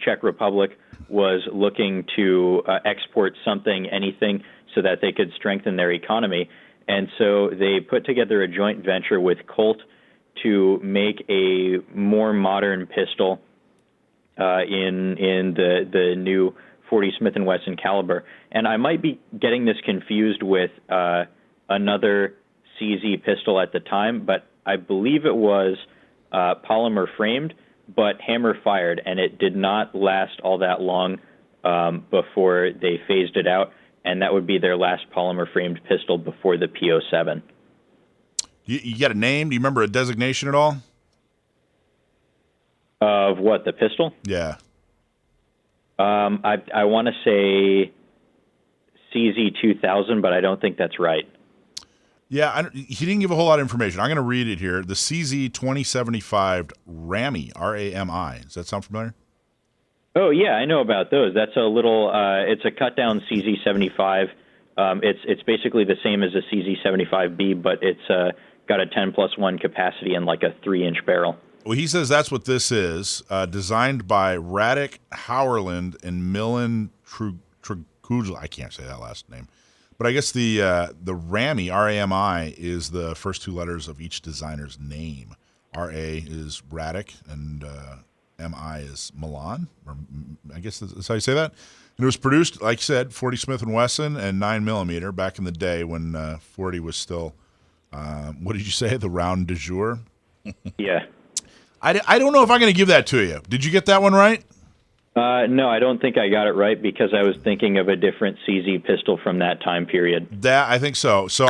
Czech Republic was looking to export anything, so that they could strengthen their economy. And so they put together a joint venture with Colt to make a more modern pistol in the new 40 Smith & Wesson caliber. And I might be getting this confused with another CZ pistol at the time, but I believe it was polymer framed, but hammer fired, and it did not last all that long before they phased it out, and that would be their last polymer framed pistol before the P07. You got a name? Do you remember a designation at all? Of what, the pistol? Yeah. I want to say CZ2000, but I don't think that's right. Yeah, he didn't give a whole lot of information. I'm going to read it here. The CZ2075 Rami, R-A-M-I. Does that sound familiar? Oh, yeah, I know about those. That's a little, it's a cut-down CZ75. It's basically the same as a CZ75B, but it's got a 10+1 capacity and like a 3-inch barrel. Well, he says that's what this is, designed by Radek Hauerland and Milan Trugujla. I can't say that last name. But I guess the Rami, R-A-M-I, is the first two letters of each designer's name. R-A is Radek, and M-I is Milan. Or I guess that's how you say that. And it was produced, like you said, 40 Smith & Wesson and 9mm back in the day when 40 was still, what did you say, the round du jour? Yeah. I don't know if I'm going to give that to you. Did you get that one right? No, I don't think I got it right because I was thinking of a different CZ pistol from that time period. I think so. So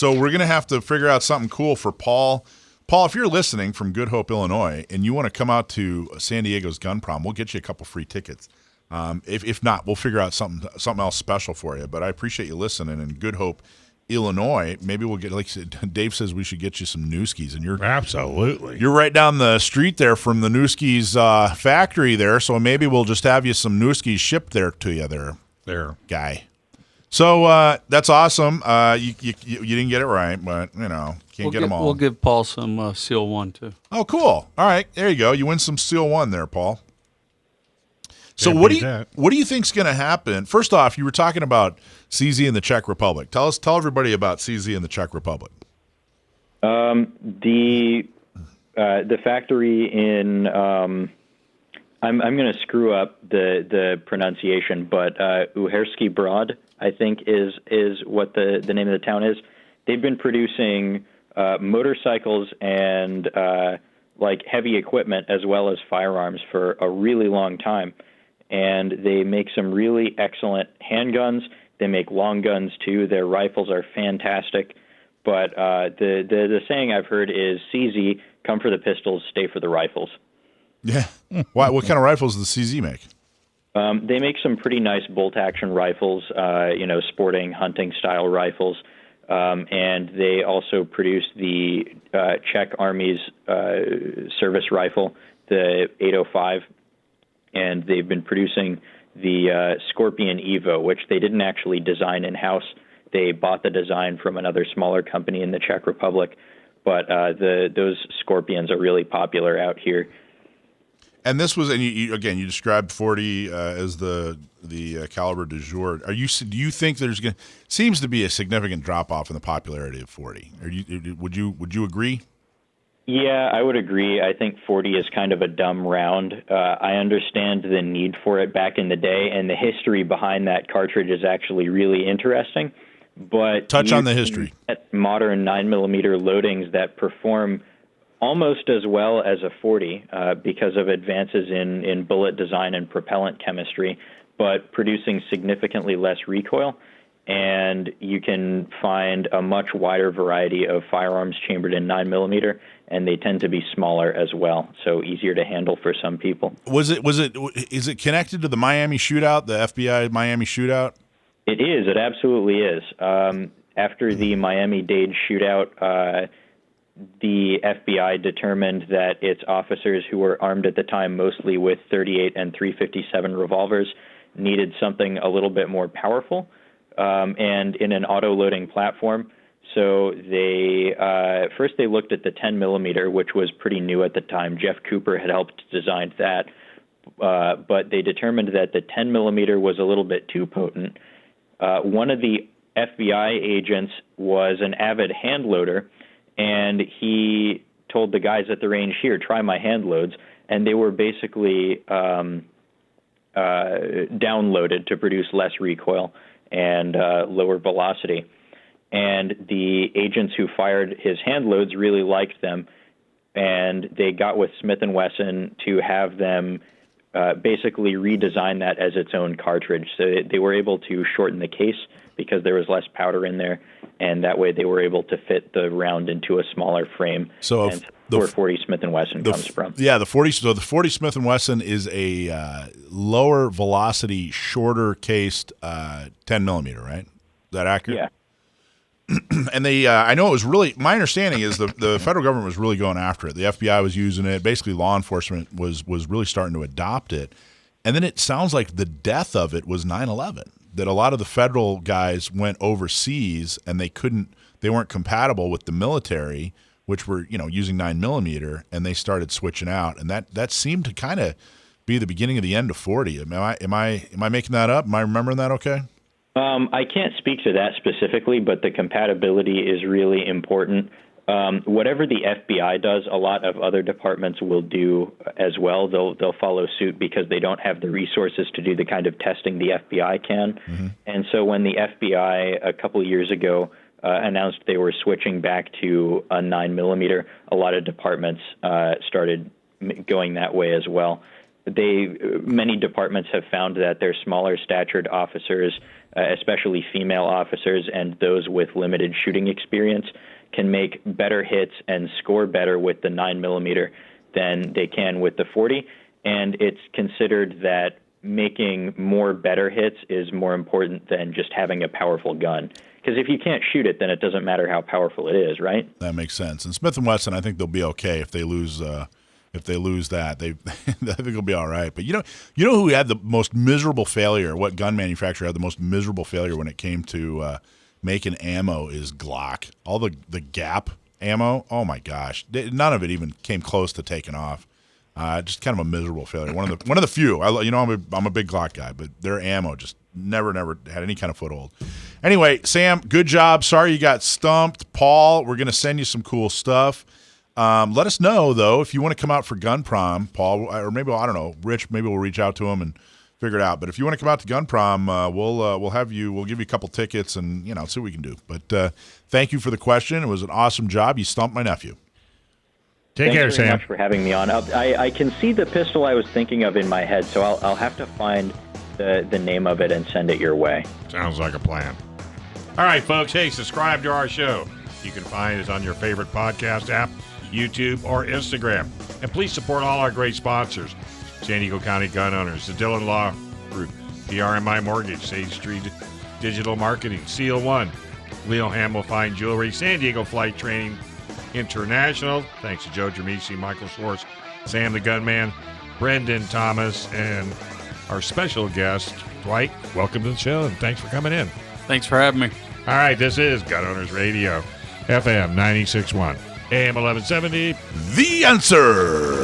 we're going to have to figure out something cool for Paul. Paul, if you're listening from Good Hope, Illinois, and you want to come out to San Diego's gun prom, we'll get you a couple free tickets. If not, we'll figure out something else special for you. But I appreciate you listening. And Good Hope, Illinois, maybe we'll get, like Dave says, we should get you some Newskis. And Absolutely. You're right down the street there from the Newskis factory there, so maybe we'll just have you some Newskis shipped there to you there, guy. So that's awesome. You didn't get it right, but, can't get them all. We'll give Paul some SEAL1, too. Oh, cool. All right, there you go. You win some SEAL1 there, Paul. So what do you think's going to happen? First off, you were talking about CZ in the Czech Republic. Tell everybody about CZ in the Czech Republic. The factory in I'm going to screw up the pronunciation, but Uherský Brod, I think is what the name of the town is. They've been producing motorcycles and like heavy equipment as well as firearms for a really long time. And they make some really excellent handguns. They make long guns too. Their rifles are fantastic. But the saying I've heard is CZ, come for the pistols, stay for the rifles. Yeah. Why? What kind of rifles does CZ make? They make some pretty nice bolt-action rifles, sporting, hunting-style rifles. And they also produce the Czech Army's service rifle, the 805. And they've been producing the Scorpion Evo, which they didn't actually design in-house. They bought the design from another smaller company in the Czech Republic. But those Scorpions are really popular out here. And this was, and you described 40 as the caliber du jour. Do you think there's going seems to be a significant drop off in the popularity of 40? Would you agree? Yeah, I would agree. I think 40 is kind of a dumb round. I understand the need for it back in the day, and the history behind that cartridge is actually really interesting. But touch on the history. Modern 9mm loadings that perform almost as well as a 40 because of advances in bullet design and propellant chemistry, but producing significantly less recoil. And you can find a much wider variety of firearms chambered in 9mm, and they tend to be smaller as well, so easier to handle for some people. Is it connected to the Miami shootout, the FBI Miami shootout? It is. It absolutely is. After the Miami-Dade shootout, the FBI determined that its officers, who were armed at the time mostly with .38 and .357 revolvers, needed something a little bit more powerful and in an auto-loading platform. So they first they looked at the 10mm, which was pretty new at the time. Jeff Cooper had helped design that, but they determined that the 10mm was a little bit too potent. One of the FBI agents was an avid hand loader, and he told the guys at the range, "Here, try my hand loads," and they were basically downloaded to produce less recoil and lower velocity. And the agents who fired his hand loads really liked them, and they got with Smith & Wesson to have them basically redesign that as its own cartridge. So they were able to shorten the case because there was less powder in there, and that way they were able to fit the round into a smaller frame. So and where 40 Smith & Wesson comes from. Yeah, the 40 Smith & Wesson is a lower velocity, shorter cased 10mm, right? Is that accurate? Yeah. And they, I know it was really, my understanding is the federal government was really going after it. The FBI was using it. Basically, law enforcement was really starting to adopt it. And then it sounds like the death of it was 9/11, that a lot of the federal guys went overseas and they weren't compatible with the military, which were, using 9mm, and they started switching out. And that seemed to kind of be the beginning of the end of 40. Am I making that up? Am I remembering that okay? I can't speak to that specifically, but the compatibility is really important. Whatever the FBI does, a lot of other departments will do as well. They'll follow suit because they don't have the resources to do the kind of testing the FBI can. Mm-hmm. And so when the FBI a couple of years ago announced they were switching back to a 9mm, a lot of departments started going that way as well. Many departments have found that their smaller statured officers, especially female officers and those with limited shooting experience, can make better hits and score better with the 9mm than they can with the 40. And it's considered that making more better hits is more important than just having a powerful gun. Because if you can't shoot it, then it doesn't matter how powerful it is, right? That makes sense. And Smith & Wesson, I think they'll be okay if they lose that. I think they'll be all right. But you know who had the most miserable failure? What gun manufacturer had the most miserable failure when it came to making ammo is Glock. All the Gap ammo. Oh my gosh, none of it even came close to taking off. Just kind of a miserable failure. One of the few. I'm a big Glock guy, but their ammo just never had any kind of foothold. Anyway, Sam, good job. Sorry you got stumped. Paul, we're gonna send you some cool stuff. Let us know though if you want to come out for Gun Prom, Paul, or maybe I don't know, Rich. Maybe we'll reach out to him and figure it out. But if you want to come out to Gun Prom, we'll give you a couple tickets and see what we can do. But thank you for the question. It was an awesome job. You stumped my nephew. Take care, Thanks very Sam. much for having me on. I can see the pistol I was thinking of in my head, so I'll have to find the name of it and send it your way. Sounds like a plan. All right, folks. Hey, subscribe to our show. You can find us on your favorite podcast app, YouTube, or Instagram. And please support all our great sponsors: San Diego County Gun Owners, the Dillon Law Group, PRMI Mortgage, Sage Street Digital Marketing, SEAL1, Leo Hamill Fine Jewelry, San Diego Flight Training International. Thanks to Joe Dramisi, Michael Schwartz, Sam the Gunman, Brendan Thomas, and our special guest, Dwight. Welcome to the show, and thanks for coming in. Thanks for having me. All right, this is Gun Owners Radio, FM 96.1, AM 1170. The Answer.